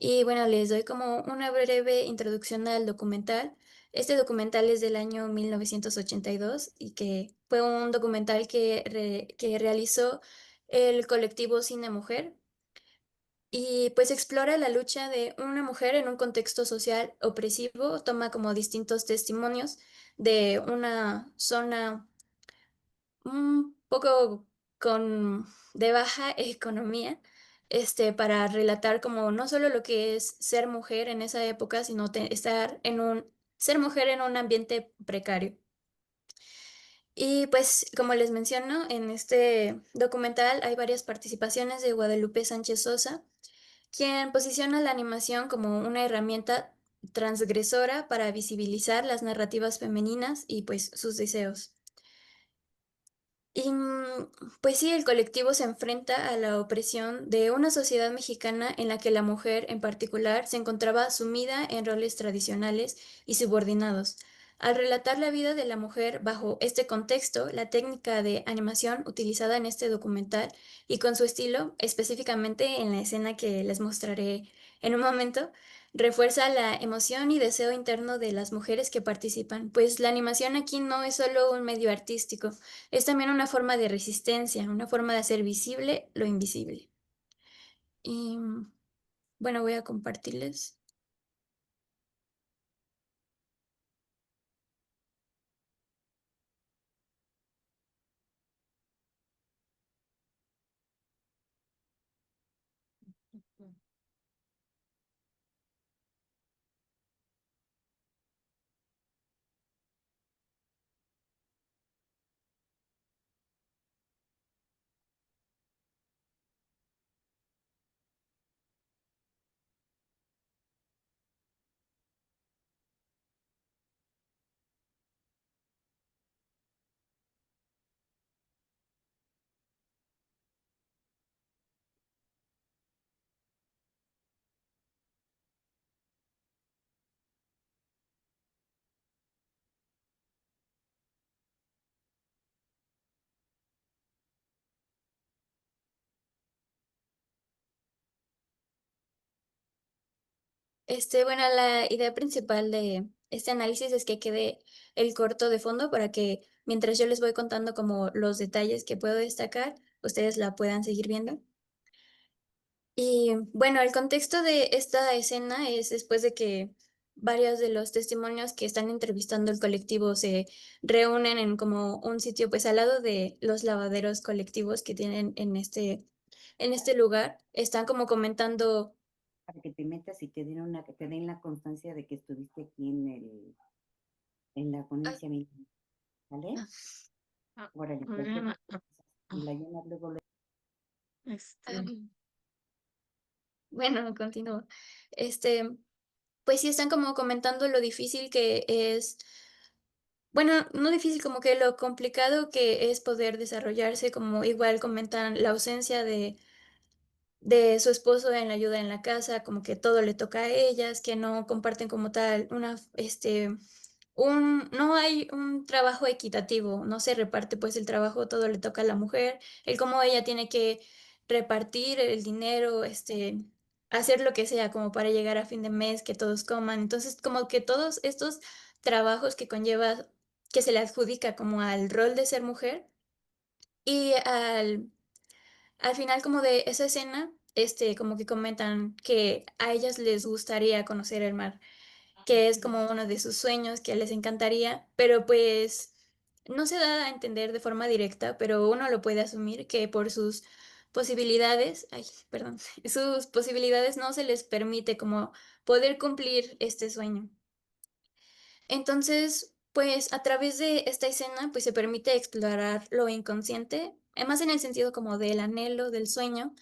Speaker 4: Y bueno, les doy como una breve introducción al documental. Este documental es del año 1982 y que fue un documental que realizó el colectivo Cine Mujer y pues explora la lucha de una mujer en un contexto social opresivo, toma como distintos testimonios de una zona un poco con de baja economía, para relatar como no solo lo que es ser mujer en esa época, sino estar en ser mujer en un ambiente precario. Y pues, como les menciono, en este documental hay varias participaciones de Guadalupe Sánchez Sosa, quien posiciona la animación como una herramienta transgresora para visibilizar las narrativas femeninas y pues sus deseos. Y pues sí, el colectivo se enfrenta a la opresión de una sociedad mexicana en la que la mujer en particular se encontraba sumida en roles tradicionales y subordinados. Al relatar la vida de la mujer bajo este contexto, la técnica de animación utilizada en este documental y con su estilo, específicamente en la escena que les mostraré en un momento, refuerza la emoción y deseo interno de las mujeres que participan, pues la animación aquí no es solo un medio artístico, es también una forma de resistencia, una forma de hacer visible lo invisible. Y bueno, voy a compartirles. Bueno, la idea principal de este análisis es que quede el corto de fondo para que mientras yo les voy contando como los detalles que puedo destacar, ustedes la puedan seguir viendo. Y bueno, el contexto de esta escena es después de que varios de los testimonios que están entrevistando el colectivo se reúnen en como un sitio pues al lado de los lavaderos colectivos que tienen en este lugar. Están como comentando.
Speaker 2: Para que te metas y que te den la constancia de que estuviste aquí en la
Speaker 4: Ah,
Speaker 2: ponencia misma, ¿vale?
Speaker 1: Ah,
Speaker 2: Órale,
Speaker 1: Adriana,
Speaker 2: perfecto. Y la llena luego.
Speaker 1: este,
Speaker 4: bueno, continúo. Este, pues sí están como comentando lo difícil que es Bueno, no difícil, como que lo complicado que es poder desarrollarse, como igual comentan la ausencia de su esposo en la ayuda en la casa, como que todo le toca a ellas, que no comparten como tal no hay un trabajo equitativo, no se reparte pues el trabajo, todo le toca a la mujer, el cómo ella tiene que repartir el dinero, hacer lo que sea como para llegar a fin de mes, que todos coman. Entonces, como que todos estos trabajos que conlleva, que se le adjudica como al rol de ser mujer y al final como de esa escena, como que comentan que a ellas les gustaría conocer el mar, que es como uno de sus sueños, que les encantaría, pero pues no se da a entender de forma directa, pero uno lo puede asumir que por sus posibilidades, ay, perdón, sus posibilidades no se les permite como poder cumplir este sueño. Entonces, pues a través de esta escena, pues se permite explorar lo inconsciente, más en el sentido como del anhelo, del sueño,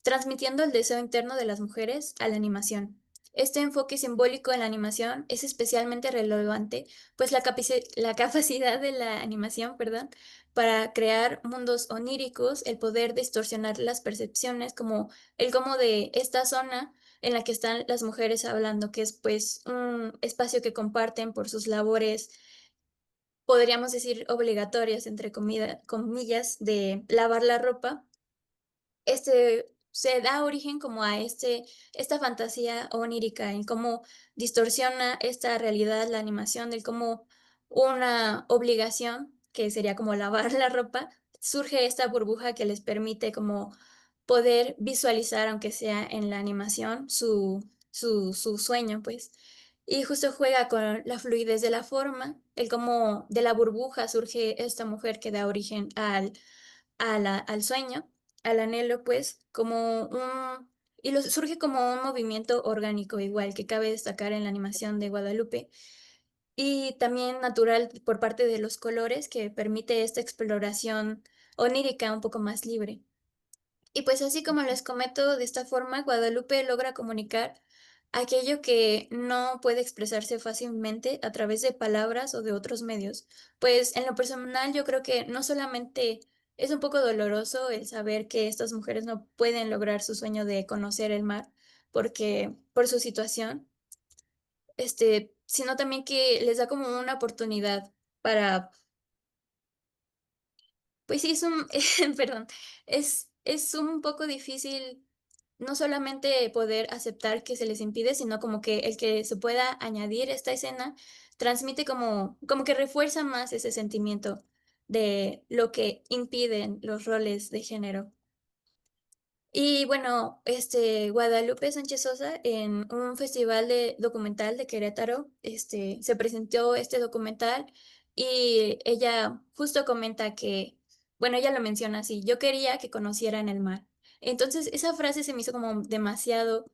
Speaker 4: transmitiendo el deseo interno de las mujeres a la animación. Este enfoque simbólico en la animación es especialmente relevante, pues la capacidad de la animación, perdón, para crear mundos oníricos, el poder distorsionar las percepciones, como el cómo de esta zona en la que están las mujeres hablando, que es pues un espacio que comparten por sus labores, podríamos decir obligatorias, entre comillas, de lavar la ropa, se da origen como a esta fantasía onírica, en cómo distorsiona esta realidad, la animación, del cómo una obligación, que sería como lavar la ropa, surge esta burbuja que les permite como poder visualizar, aunque sea en la animación, su sueño, pues. Y justo juega con la fluidez de la forma, el cómo de la burbuja surge esta mujer que da origen al sueño, al anhelo, pues, surge como un movimiento orgánico igual, que cabe destacar en la animación de Guadalupe, y también natural por parte de los colores, que permite esta exploración onírica un poco más libre. Y pues así como les comento, de esta forma, Guadalupe logra comunicar aquello que no puede expresarse fácilmente a través de palabras o de otros medios. Pues en lo personal yo creo que no solamente es un poco doloroso el saber que estas mujeres no pueden lograr su sueño de conocer el mar porque por su situación, sino también que les da como una oportunidad para, pues sí, perdón, es un poco difícil no solamente poder aceptar que se les impide, sino como que el que se pueda añadir esta escena transmite como que refuerza más ese sentimiento de lo que impiden los roles de género. Y bueno, Guadalupe Sánchez Sosa en un festival de documental de Querétaro, se presentó este documental y ella justo comenta que, bueno, ella lo menciona así: yo quería que conocieran el mar. Entonces, esa frase se me hizo como demasiado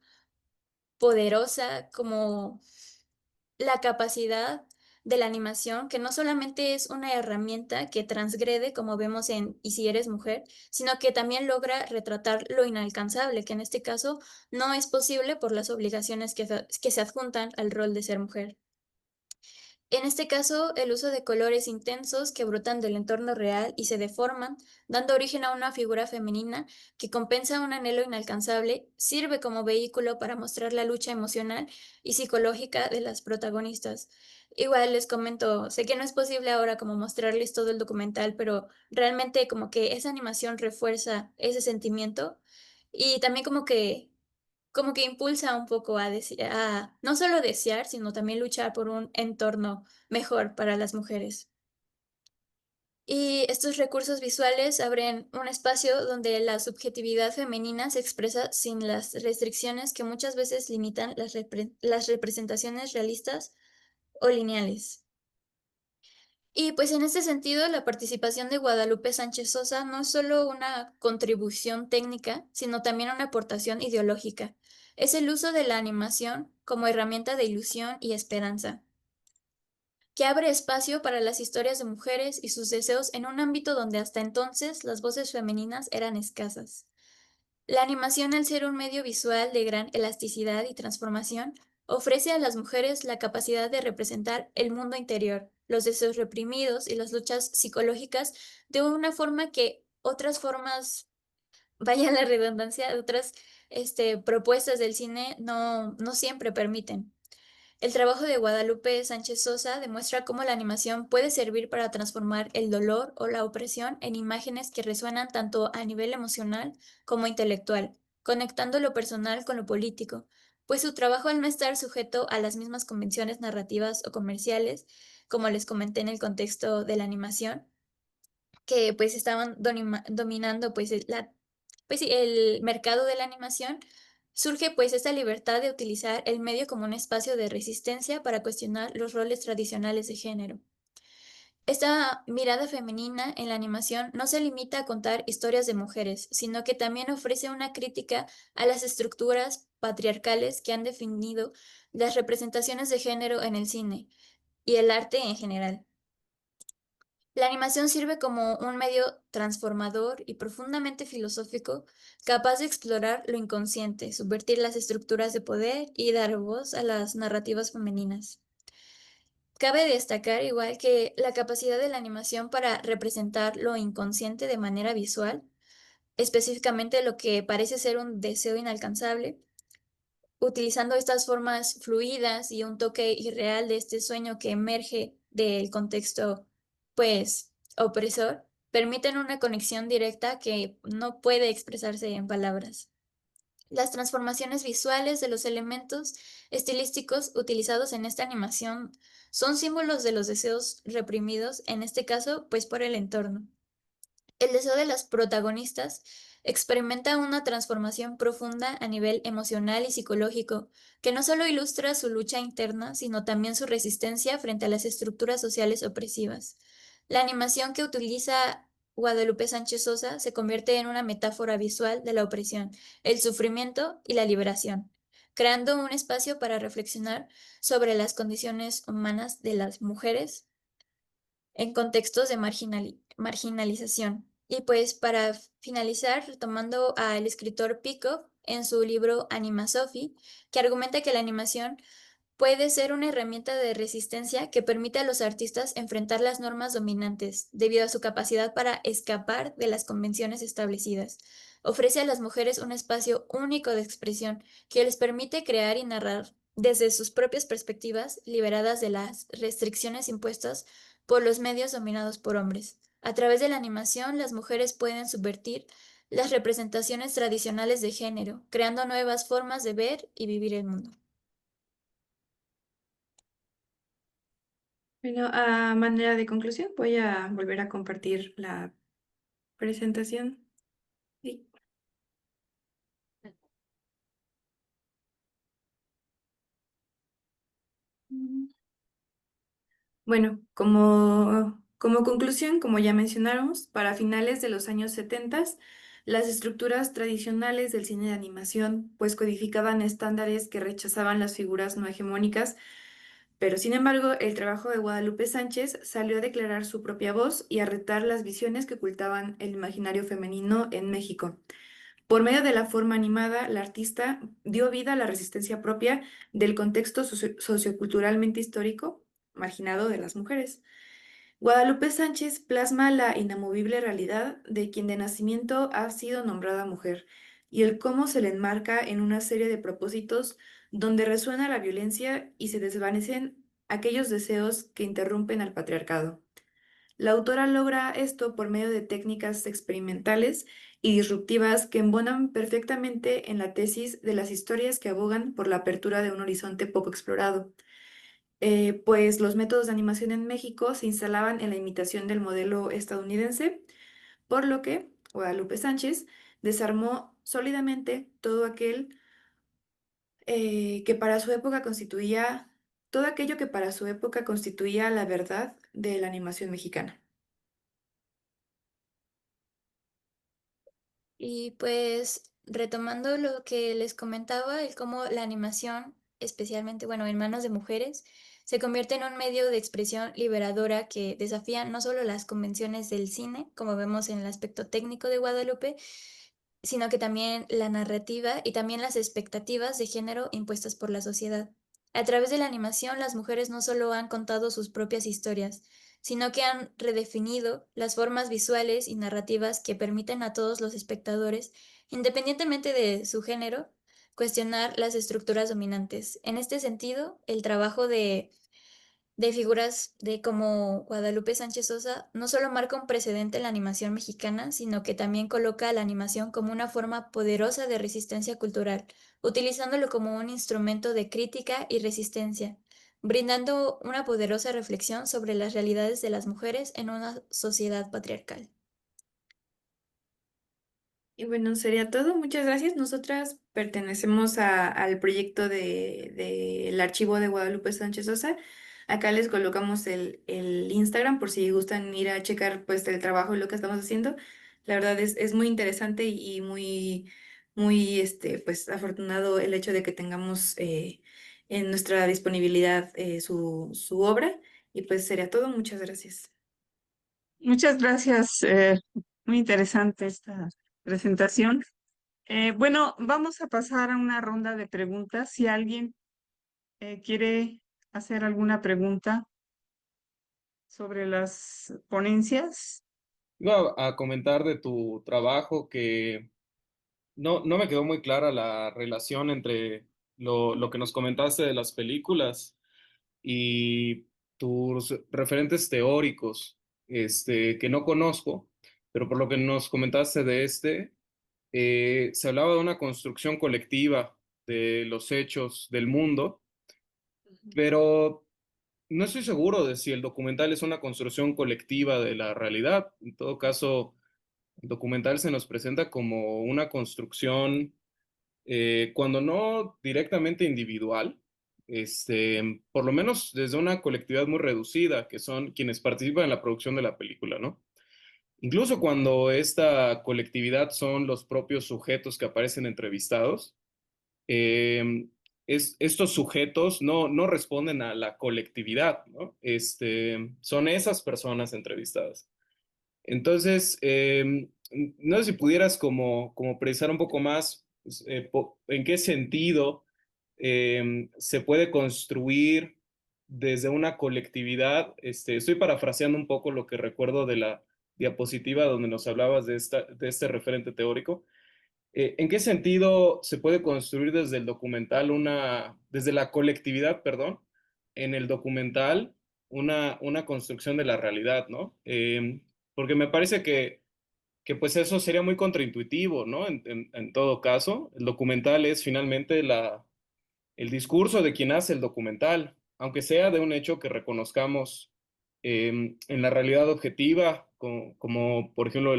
Speaker 4: poderosa, como la capacidad de la animación, que no solamente es una herramienta que transgrede, como vemos en Y si eres mujer, sino que también logra retratar lo inalcanzable, que en este caso no es posible por las obligaciones que se adjuntan al rol de ser mujer. En este caso, el uso de colores intensos que brotan del entorno real y se deforman, dando origen a una figura femenina que compensa un anhelo inalcanzable, sirve como vehículo para mostrar la lucha emocional y psicológica de las protagonistas. Igual les comento, sé que no es posible ahora como mostrarles todo el documental, pero realmente como que esa animación refuerza ese sentimiento y también como que impulsa un poco a no solo desear, sino también luchar por un entorno mejor para las mujeres. Y estos recursos visuales abren un espacio donde la subjetividad femenina se expresa sin las restricciones que muchas veces limitan las representaciones realistas o lineales. Y pues en este sentido, la participación de Guadalupe Sánchez Sosa no es solo una contribución técnica, sino también una aportación ideológica. Es el uso de la animación como herramienta de ilusión y esperanza, que abre espacio para las historias de mujeres y sus deseos en un ámbito donde hasta entonces las voces femeninas eran escasas. La animación, al ser un medio visual de gran elasticidad y transformación, ofrece a las mujeres la capacidad de representar el mundo interior, los deseos reprimidos y las luchas psicológicas de una forma que otras formas, vaya la redundancia, otras propuestas del cine no siempre permiten. El trabajo de Guadalupe Sánchez Sosa demuestra cómo la animación puede servir para transformar el dolor o la opresión en imágenes que resuenan tanto a nivel emocional como intelectual, conectando lo personal con lo político, pues su trabajo al no estar sujeto a las mismas convenciones narrativas o comerciales, como les comenté en el contexto de la animación, que pues estaban dominando pues pues sí, el mercado de la animación, surge pues esta libertad de utilizar el medio como un espacio de resistencia para cuestionar los roles tradicionales de género. Esta mirada femenina en la animación no se limita a contar historias de mujeres, sino que también ofrece una crítica a las estructuras patriarcales que han definido las representaciones de género en el cine y el arte en general. La animación sirve como un medio transformador y profundamente filosófico, capaz de explorar lo inconsciente, subvertir las estructuras de poder y dar voz a las narrativas femeninas. Cabe destacar igual que la capacidad de la animación para representar lo inconsciente de manera visual, específicamente lo que parece ser un deseo inalcanzable, utilizando estas formas fluidas y un toque irreal de este sueño que emerge del contexto, pues, opresor, permiten una conexión directa que no puede expresarse en palabras. Las transformaciones visuales de los elementos estilísticos utilizados en esta animación son símbolos de los deseos reprimidos, en este caso, pues por el entorno. El deseo de las protagonistas experimenta una transformación profunda a nivel emocional y psicológico, que no solo ilustra su lucha interna, sino también su resistencia frente a las estructuras sociales opresivas. La animación que utiliza Guadalupe Sánchez Sosa se convierte en una metáfora visual de la opresión, el sufrimiento y la liberación, creando un espacio para reflexionar sobre las condiciones humanas de las mujeres en contextos de marginalización. Y pues para finalizar, retomando al escritor Peikoff en su libro Anima Sophie, que argumenta que la animación puede ser una herramienta de resistencia que permite a los artistas enfrentar las normas dominantes debido a su capacidad para escapar de las convenciones establecidas. Ofrece a las mujeres un espacio único de expresión que les permite crear y narrar desde sus propias perspectivas, liberadas de las restricciones impuestas por los medios dominados por hombres. A través de la animación, las mujeres pueden subvertir las representaciones tradicionales de género, creando nuevas formas de ver y vivir el mundo.
Speaker 3: Bueno, a manera de conclusión, voy a volver a compartir la presentación. Sí. Bueno, como conclusión, como ya mencionamos, para finales de los años 70, las estructuras tradicionales del cine de animación pues codificaban estándares que rechazaban las figuras no hegemónicas, pero sin embargo el trabajo de Guadalupe Sánchez salió a declarar su propia voz y a retar las visiones que ocultaban el imaginario femenino en México. Por medio de la forma animada, la artista dio vida a la resistencia propia del contexto socioculturalmente histórico marginado de las mujeres. Guadalupe Sánchez plasma la inamovible realidad de quien de nacimiento ha sido nombrada mujer y el cómo se le enmarca en una serie de propósitos donde resuena la violencia y se desvanecen aquellos deseos que interrumpen al patriarcado. La autora logra esto por medio de técnicas experimentales y disruptivas que embonan perfectamente en la tesis de las historias que abogan por la apertura de un horizonte poco explorado. Pues los métodos de animación en México se instalaban en la imitación del modelo estadounidense, por lo que Guadalupe Sánchez desarmó sólidamente todo aquel que para su época constituía, todo aquello que para su época constituía la verdad de la animación mexicana.
Speaker 4: Y pues retomando lo que les comentaba, el cómo la animación, especialmente, bueno, en manos de mujeres, se convierte en un medio de expresión liberadora que desafía no solo las convenciones del cine, como vemos en el aspecto técnico de Guadalupe, sino que también la narrativa y también las expectativas de género impuestas por la sociedad. A través de la animación, las mujeres no solo han contado sus propias historias, sino que han redefinido las formas visuales y narrativas que permiten a todos los espectadores, independientemente de su género, cuestionar las estructuras dominantes. En este sentido, el trabajo de figuras de como Guadalupe Sánchez Sosa no solo marca un precedente en la animación mexicana, sino que también coloca a la animación como una forma poderosa de resistencia cultural, utilizándolo como un instrumento de crítica y resistencia, brindando una poderosa reflexión sobre las realidades de las mujeres en una sociedad patriarcal.
Speaker 3: Y bueno, sería todo. Muchas gracias. Nosotras pertenecemos al proyecto del archivo de Guadalupe Sánchez Sosa. Acá les colocamos el Instagram por si gustan ir a checar pues el trabajo y lo que estamos haciendo. La verdad es muy interesante y muy pues afortunado el hecho de que tengamos en nuestra disponibilidad su obra. Y pues sería todo. Muchas gracias.
Speaker 1: Muchas gracias. Muy interesante esta presentación. Bueno, vamos a pasar a una ronda de preguntas. Si alguien quiere hacer alguna pregunta sobre las ponencias.
Speaker 5: Iba a comentar de tu trabajo que no me quedó muy clara la relación entre lo que nos comentaste de las películas y tus referentes teóricos, que no conozco, pero por lo que nos comentaste de se hablaba de una construcción colectiva de los hechos del mundo, pero no estoy seguro de si el documental es una construcción colectiva de la realidad. En todo caso, el documental se nos presenta como una construcción, cuando no directamente individual, por lo menos desde una colectividad muy reducida, que son quienes participan en la producción de la película, ¿no? Incluso cuando esta colectividad son los propios sujetos que aparecen entrevistados, eh, estos sujetos no responden a la colectividad, ¿no? Son esas personas entrevistadas. Entonces, no sé si pudieras como precisar un poco más pues, en qué sentido se puede construir desde una colectividad. Estoy parafraseando un poco lo que recuerdo de la diapositiva donde nos hablabas de este referente teórico. ¿En qué sentido se puede construir desde el documental desde la colectividad, perdón, en el documental una construcción de la realidad, ¿no? Porque me parece que pues eso sería muy contraintuitivo, ¿no? En todo caso, el documental es finalmente el discurso de quien hace el documental, aunque sea de un hecho que reconozcamos en la realidad objetiva, como por ejemplo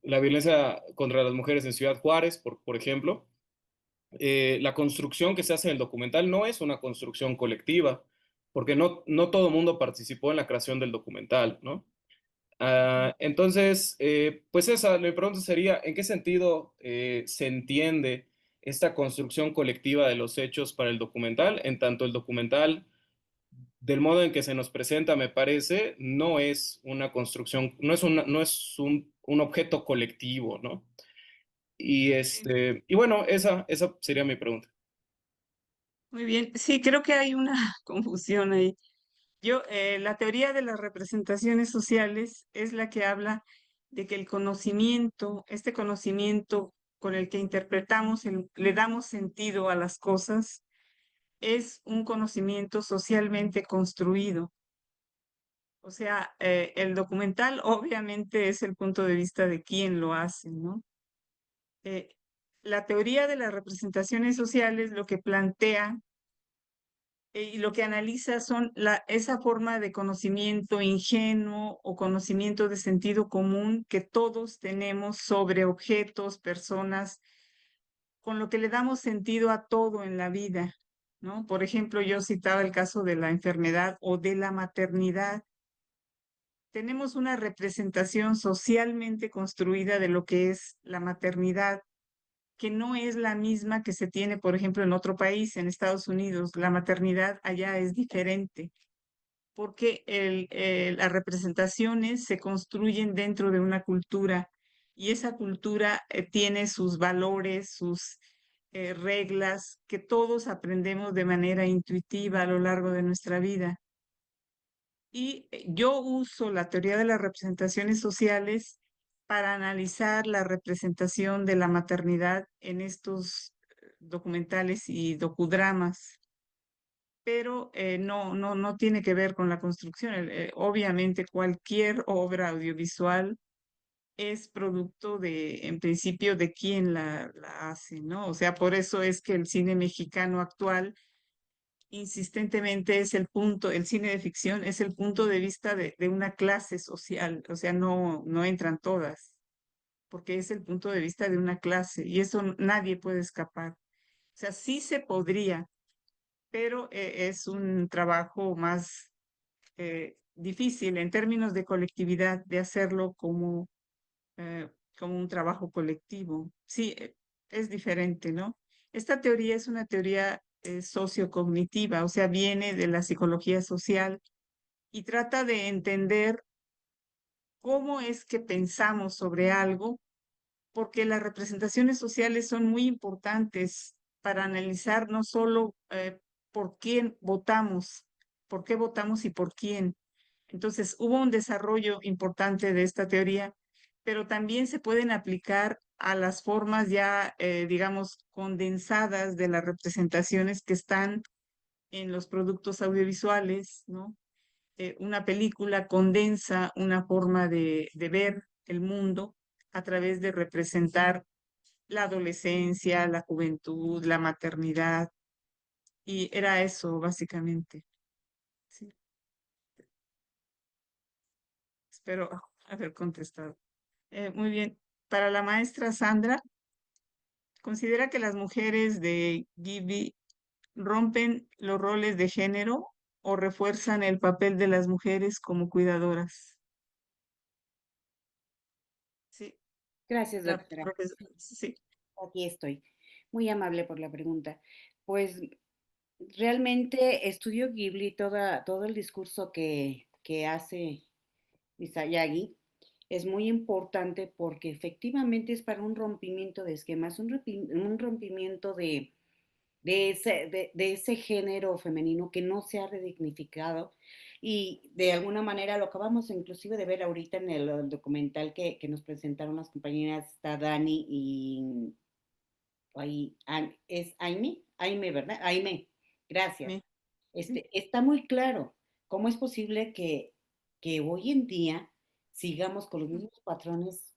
Speaker 5: la violencia contra las mujeres en Ciudad Juárez, por ejemplo. La construcción que se hace en el documental no es una construcción colectiva, porque no todo el mundo participó en la creación del documental, ¿no? Entonces, pues mi pregunta sería, ¿en qué sentido se entiende esta construcción colectiva de los hechos para el documental? En tanto el documental, del modo en que se nos presenta, me parece, no es una construcción, no es un objeto colectivo, ¿no? Y bueno, esa sería mi pregunta.
Speaker 1: Muy bien. Sí, creo que hay una confusión ahí. La teoría de las representaciones sociales es la que habla de que el conocimiento, este conocimiento con el que interpretamos, le damos sentido a las cosas, es un conocimiento socialmente construido. O sea, el documental obviamente es el punto de vista de quien lo hace, ¿no? Eh, la teoría de las representaciones sociales lo que plantea y lo que analiza son esa forma de conocimiento ingenuo o conocimiento de sentido común que todos tenemos sobre objetos, personas, con lo que le damos sentido a todo en la vida, ¿no? Por ejemplo, yo citaba el caso de la enfermedad o de la maternidad. Tenemos una representación socialmente construida de lo que es la maternidad, que no es la misma que se tiene, por ejemplo, en otro país, en Estados Unidos. La maternidad allá es diferente, porque las representaciones se construyen dentro de una cultura y esa cultura tiene sus valores, reglas que todos aprendemos de manera intuitiva a lo largo de nuestra vida. Y yo uso la teoría de las representaciones sociales para analizar la representación de la maternidad en estos documentales y docudramas, pero no tiene que ver con la construcción. Obviamente cualquier obra audiovisual es producto de, en principio, de quién la hace, ¿no? O sea, por eso es que el cine mexicano actual insistentemente es el punto, el cine de ficción es el punto de vista de una clase social, o sea, no entran todas, porque es el punto de vista de una clase y eso nadie puede escapar. O sea, sí se podría, pero es un trabajo más difícil en términos de colectividad, de hacerlo eh, como un trabajo colectivo. Sí, es diferente, ¿no? Esta teoría es una teoría sociocognitiva, o sea, viene de la psicología social y trata de entender cómo es que pensamos sobre algo, porque las representaciones sociales son muy importantes para analizar no solo por quién votamos, por qué votamos y por quién. Entonces, hubo un desarrollo importante de esta teoría, pero también se pueden aplicar a las formas ya, digamos, condensadas de las representaciones que están en los productos audiovisuales, ¿no? Una película condensa una forma de ver el mundo a través de representar la adolescencia, la juventud, la maternidad, y era eso básicamente. Sí, espero haber contestado. Muy bien. Para la maestra Sandra, ¿considera que las mujeres de Ghibli rompen los roles de género o refuerzan el papel de las mujeres como cuidadoras? Sí,
Speaker 2: Gracias,
Speaker 1: la
Speaker 2: doctora.
Speaker 1: profesora. Sí.
Speaker 2: Aquí estoy. Muy amable por la pregunta. Pues realmente estudio Ghibli, todo el discurso que hace Miyazaki es muy importante porque efectivamente es para un rompimiento de esquemas, un rompimiento de ese género femenino que no se ha redignificado y de alguna manera lo acabamos inclusive de ver ahorita en el documental que nos presentaron las compañeras, está Dani y es Aime, ¿verdad? Aime, gracias.
Speaker 1: Sí. Sí.
Speaker 2: Está muy claro cómo es posible que hoy en día sigamos con los mismos patrones,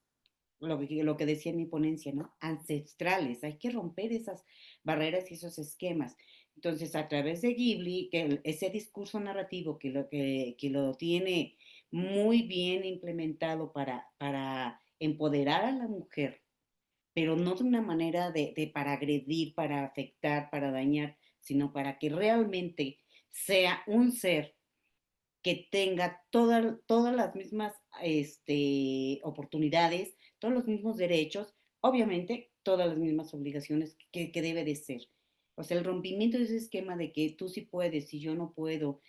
Speaker 2: lo que decía en mi ponencia, ¿no? Ancestrales. Hay que romper esas barreras y esos esquemas. Entonces, a través de Ghibli, ese discurso narrativo que lo tiene muy bien implementado para empoderar a la mujer, pero no de una manera para agredir, para afectar, para dañar, sino para que realmente sea un ser que tenga todas las mismas oportunidades, todos los mismos derechos, obviamente todas las mismas obligaciones que debe de ser. O sea, el rompimiento de ese esquema de que tú sí puedes y yo no puedo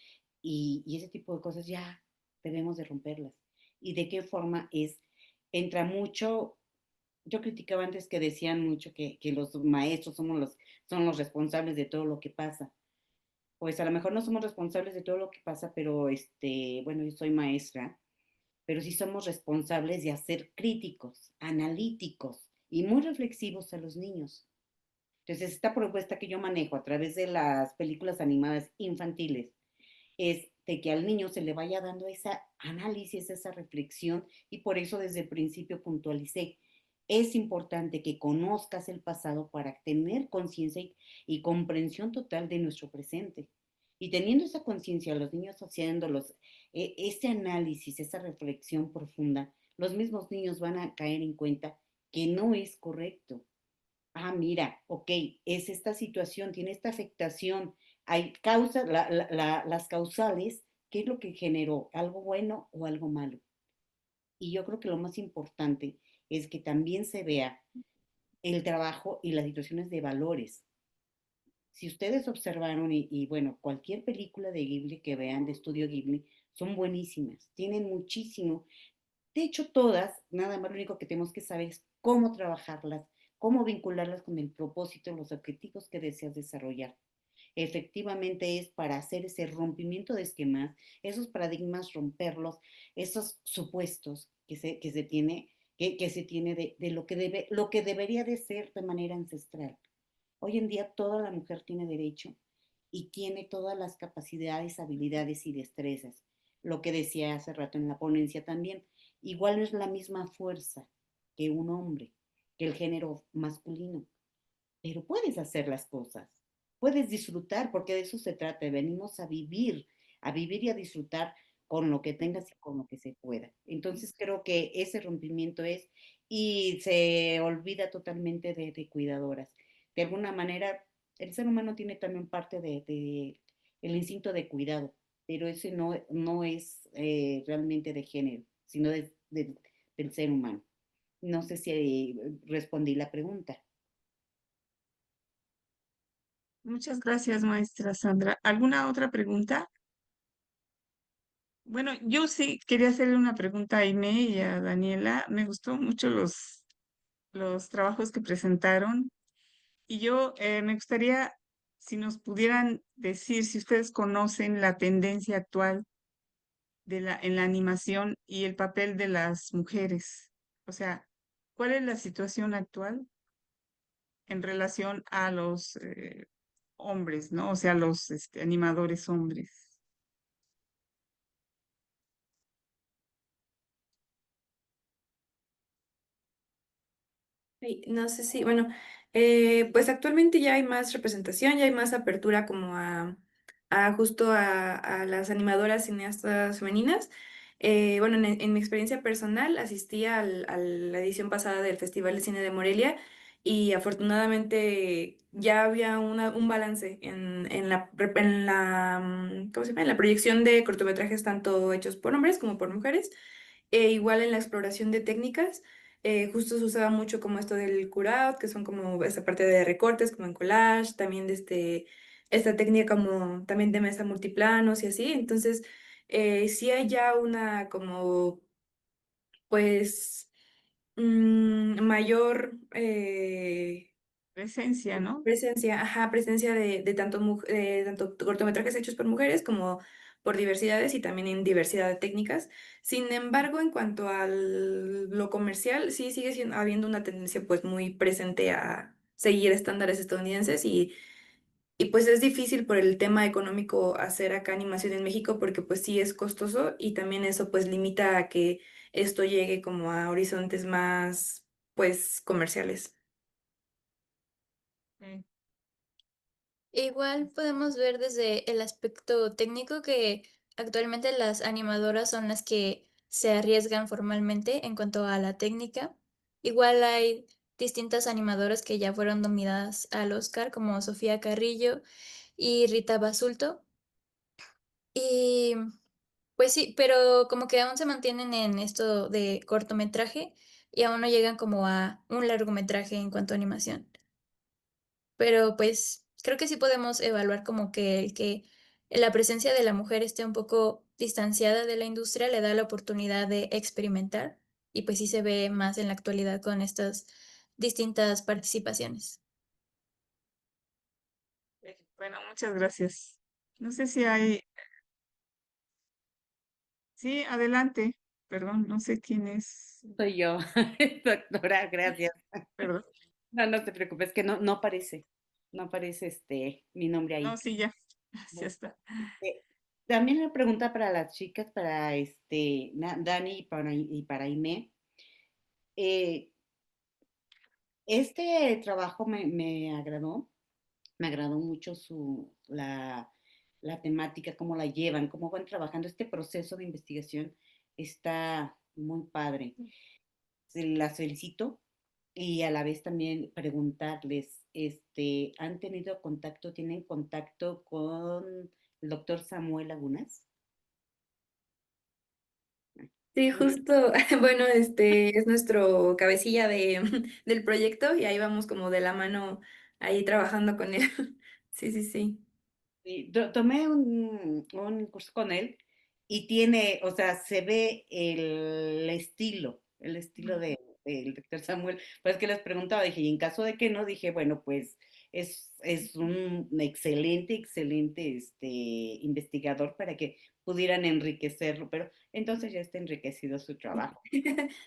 Speaker 2: y ese tipo de cosas ya debemos de romperlas. ¿Y de qué forma es? Entra mucho, yo criticaba antes que decían mucho que los maestros son los responsables de todo lo que pasa. Pues a lo mejor no somos responsables de todo lo que pasa, pero bueno, yo soy maestra, pero sí somos responsables de hacer críticos, analíticos y muy reflexivos a los niños. Entonces, esta propuesta que yo manejo a través de las películas animadas infantiles es de que al niño se le vaya dando ese análisis, esa reflexión, y por eso desde el principio puntualicé. Es importante que conozcas el pasado para tener conciencia y comprensión total de nuestro presente. Y teniendo esa conciencia, los niños haciéndolos, ese análisis, esa reflexión profunda, los mismos niños van a caer en cuenta que no es correcto. Ah, mira, ok, es esta situación, tiene esta afectación, hay causas, las causales, ¿qué es lo que generó? ¿Algo bueno o algo malo? Y yo creo que lo más importante es que también se vea el trabajo y las situaciones de valores. Si ustedes observaron, bueno, cualquier película de Ghibli que vean, de estudio Ghibli, son buenísimas, tienen muchísimo. De hecho, todas, nada más lo único que tenemos que saber es cómo trabajarlas, cómo vincularlas con el propósito, los objetivos que deseas desarrollar. Efectivamente es para hacer ese rompimiento de esquemas, esos paradigmas, romperlos, esos supuestos que se tiene de lo que debería de ser de manera ancestral. Hoy en día toda la mujer tiene derecho y tiene todas las capacidades, habilidades y destrezas. Lo que decía hace rato en la ponencia también, igual no es la misma fuerza que un hombre, que el género masculino, pero puedes hacer las cosas, puedes disfrutar, porque de eso se trata, venimos a vivir y a disfrutar con lo que tengas y con lo que se pueda. Entonces creo que ese rompimiento es, y se olvida totalmente de cuidadoras. De alguna manera, el ser humano tiene también parte de el instinto de cuidado, pero ese no es realmente de género, sino del ser humano. No sé si respondí la pregunta.
Speaker 1: Muchas gracias, maestra Sandra. ¿Alguna otra pregunta? Bueno, yo sí quería hacerle una pregunta a Aimee y a Daniela. Me gustó mucho los trabajos que presentaron y yo me gustaría si nos pudieran decir si ustedes conocen la tendencia actual en la animación y el papel de las mujeres. O sea, ¿cuál es la situación actual en relación a los hombres, ¿no? O sea, los animadores hombres.
Speaker 3: Sí, no sé si, bueno, pues actualmente ya hay más representación, ya hay más apertura como a justo a las animadoras cineastas femeninas. Bueno, en mi experiencia personal asistí a la edición pasada del Festival de Cine de Morelia y afortunadamente ya había un balance ¿cómo se llama? En la proyección de cortometrajes tanto hechos por hombres como por mujeres. Igual en la exploración de técnicas, justo se usaba mucho como esto del cutout, que son como esa parte de recortes, como en collage, también de esta técnica como también de mesa multiplanos y así. Entonces, sí hay ya una como, pues, mayor
Speaker 1: Presencia, ¿no?
Speaker 3: presencia, ajá, presencia de tanto cortometrajes hechos por mujeres como por diversidades y también en diversidad de técnicas. Sin embargo, en cuanto a lo comercial, sí sigue habiendo una tendencia pues muy presente a seguir estándares estadounidenses y pues es difícil por el tema económico hacer acá animación en México porque pues sí es costoso y también eso pues limita a que esto llegue como a horizontes más pues comerciales.
Speaker 1: Sí.
Speaker 4: Igual podemos ver desde el aspecto técnico que actualmente las animadoras son las que se arriesgan formalmente en cuanto a la técnica. Igual hay distintas animadoras que ya fueron nominadas al Oscar, como Sofía Carrillo y Rita Basulto. Y pues sí, pero como que aún se mantienen en esto de cortometraje y aún no llegan como a un largometraje en cuanto a animación. Pero pues creo que sí podemos evaluar como que el que la presencia de la mujer esté un poco distanciada de la industria le da la oportunidad de experimentar y pues sí se ve más en la actualidad con estas distintas participaciones.
Speaker 1: Bueno, muchas gracias. No sé si hay... Sí, adelante. Perdón, no sé quién es.
Speaker 2: Soy yo, doctora, gracias.
Speaker 1: Perdón.
Speaker 2: No, no te preocupes, que no aparece, no aparece mi nombre
Speaker 1: No,
Speaker 2: ahí.
Speaker 1: sí, ya. Ya
Speaker 2: Bueno,
Speaker 1: está.
Speaker 2: también una pregunta para las chicas, para Dani y para Aimee. Eh, este trabajo me agradó mucho la temática, cómo la llevan, cómo van trabajando. Este proceso de investigación está muy padre. Las felicito y a la vez también preguntarles, tienen contacto con el doctor Samuel Lagunas?
Speaker 3: Sí, justo, bueno, este es nuestro cabecilla del proyecto y ahí vamos como de la mano ahí trabajando con él. Sí, sí, sí.
Speaker 2: Sí, tomé un curso con él y tiene, o sea, se ve el estilo el doctor Samuel, pues que les preguntaba, dije, y en caso de que no, dije, bueno, pues es un excelente investigador para que pudieran enriquecerlo, pero entonces ya está enriquecido su trabajo.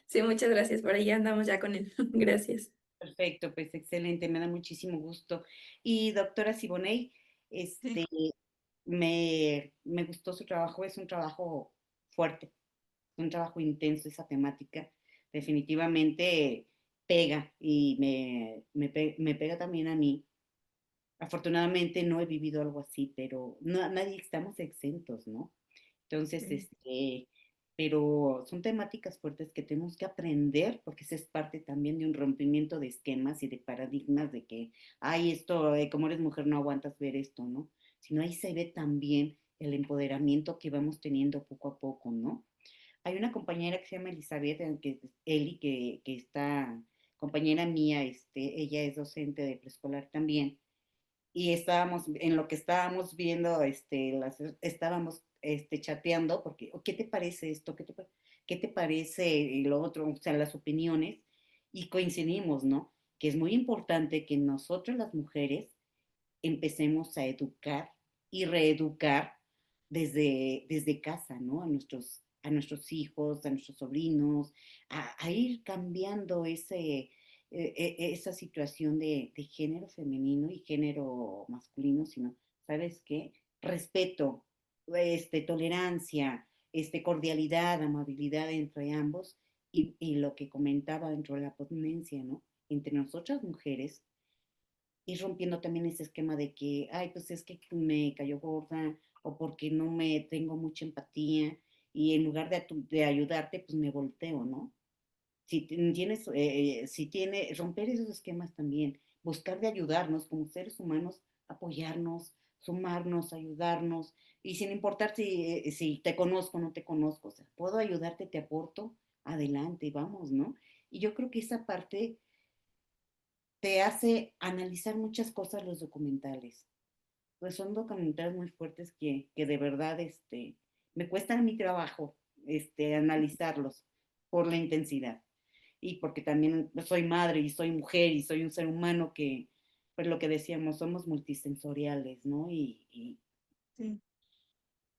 Speaker 3: Sí, muchas gracias. Por ahí andamos ya con él. Gracias.
Speaker 2: Perfecto, pues excelente, me da muchísimo gusto. Y doctora Siboney,
Speaker 1: Sí,
Speaker 2: me gustó su trabajo, es un trabajo fuerte, un trabajo intenso, esa temática definitivamente pega y me pega también a mí. Afortunadamente no he vivido algo así, pero no, nadie estamos exentos, ¿no? Entonces,
Speaker 1: sí.
Speaker 2: pero son temáticas fuertes que tenemos que aprender, porque eso es parte también de un rompimiento de esquemas y de paradigmas de que, ay, esto, como eres mujer no aguantas ver esto, ¿no? Sino ahí se ve también el empoderamiento que vamos teniendo poco a poco, ¿no? Hay una compañera que se llama Elizabeth, Eli, que está, compañera mía, ella es docente de preescolar también, y estábamos, en lo que estábamos viendo, estábamos chateando, porque, ¿qué te parece esto? ¿Qué te parece lo otro? O sea, las opiniones, y coincidimos, ¿no? Que es muy importante que nosotros las mujeres empecemos a educar y reeducar desde casa, ¿no? A nuestros hijos, a nuestros sobrinos, a ir cambiando esa situación de género femenino y género masculino, sino, ¿sabes qué? Respeto, tolerancia, cordialidad, amabilidad entre ambos y lo que comentaba dentro de la ponencia, ¿no? Entre nosotras mujeres ir rompiendo también ese esquema de que, ay, pues es que me cayó gorda o porque no me tengo mucha empatía y en lugar de ayudarte, pues me volteo, ¿no? Si tiene, romper esos esquemas también, buscar de ayudarnos como seres humanos, apoyarnos, sumarnos, ayudarnos, y sin importar si te conozco o no te conozco, o sea, puedo ayudarte, te aporto, adelante, vamos, ¿no? Y yo creo que esa parte te hace analizar muchas cosas los documentales. Pues son documentales muy fuertes que de verdad me cuesta mi trabajo analizarlos por la intensidad. Y porque también soy madre y soy mujer y soy un ser humano que, pues lo que decíamos, somos multisensoriales, ¿no?
Speaker 1: Sí.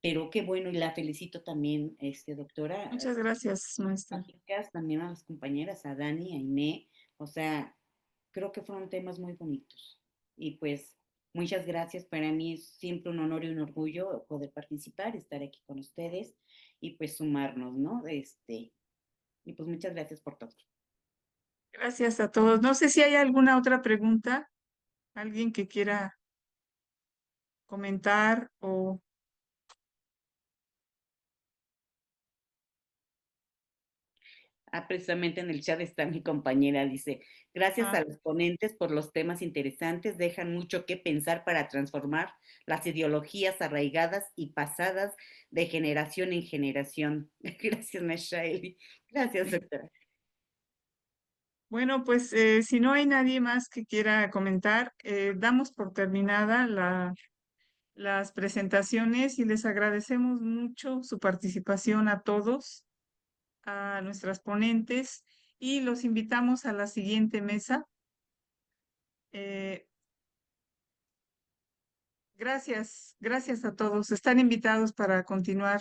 Speaker 2: Pero qué bueno, y la felicito también, doctora,
Speaker 1: Muchas gracias, maestra.
Speaker 2: también a las compañeras, a Dani, a Iné, o sea, creo que fueron temas muy bonitos. Y pues muchas gracias. Para mí es siempre un honor y un orgullo poder participar, estar aquí con ustedes y pues sumarnos, ¿no? Y pues muchas gracias por todo.
Speaker 1: Gracias a todos. No sé si hay alguna otra pregunta, alguien que quiera comentar o...
Speaker 2: Precisamente en el chat está mi compañera, dice, gracias a
Speaker 1: Ah,
Speaker 2: los ponentes por los temas interesantes, dejan mucho que pensar para transformar las ideologías arraigadas y pasadas de generación en generación. Gracias, Mashaeli. Gracias, doctora.
Speaker 1: bueno, pues si no hay nadie más que quiera comentar, damos por terminada las presentaciones y les agradecemos mucho su participación a todos, a nuestras ponentes y los invitamos a la siguiente mesa. Eh, gracias a todos. Están invitados para continuar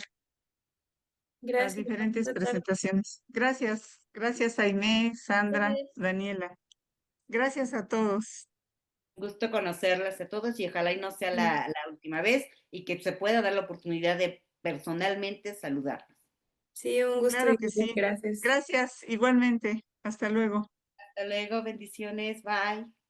Speaker 1: las
Speaker 3: Gracias,
Speaker 1: diferentes
Speaker 3: doctor.
Speaker 1: presentaciones. Gracias Aimé, Sandra,
Speaker 4: Gracias.
Speaker 1: Daniela. Gracias a todos.
Speaker 2: Gusto conocerlas a todos y ojalá y no sea
Speaker 1: Sí,
Speaker 2: la última vez y que se pueda dar la oportunidad de personalmente saludarlas.
Speaker 3: Sí, un gusto
Speaker 1: claro
Speaker 3: y
Speaker 1: que sí.
Speaker 3: gracias.
Speaker 1: Gracias igualmente. Hasta luego.
Speaker 2: Hasta luego, bendiciones, bye.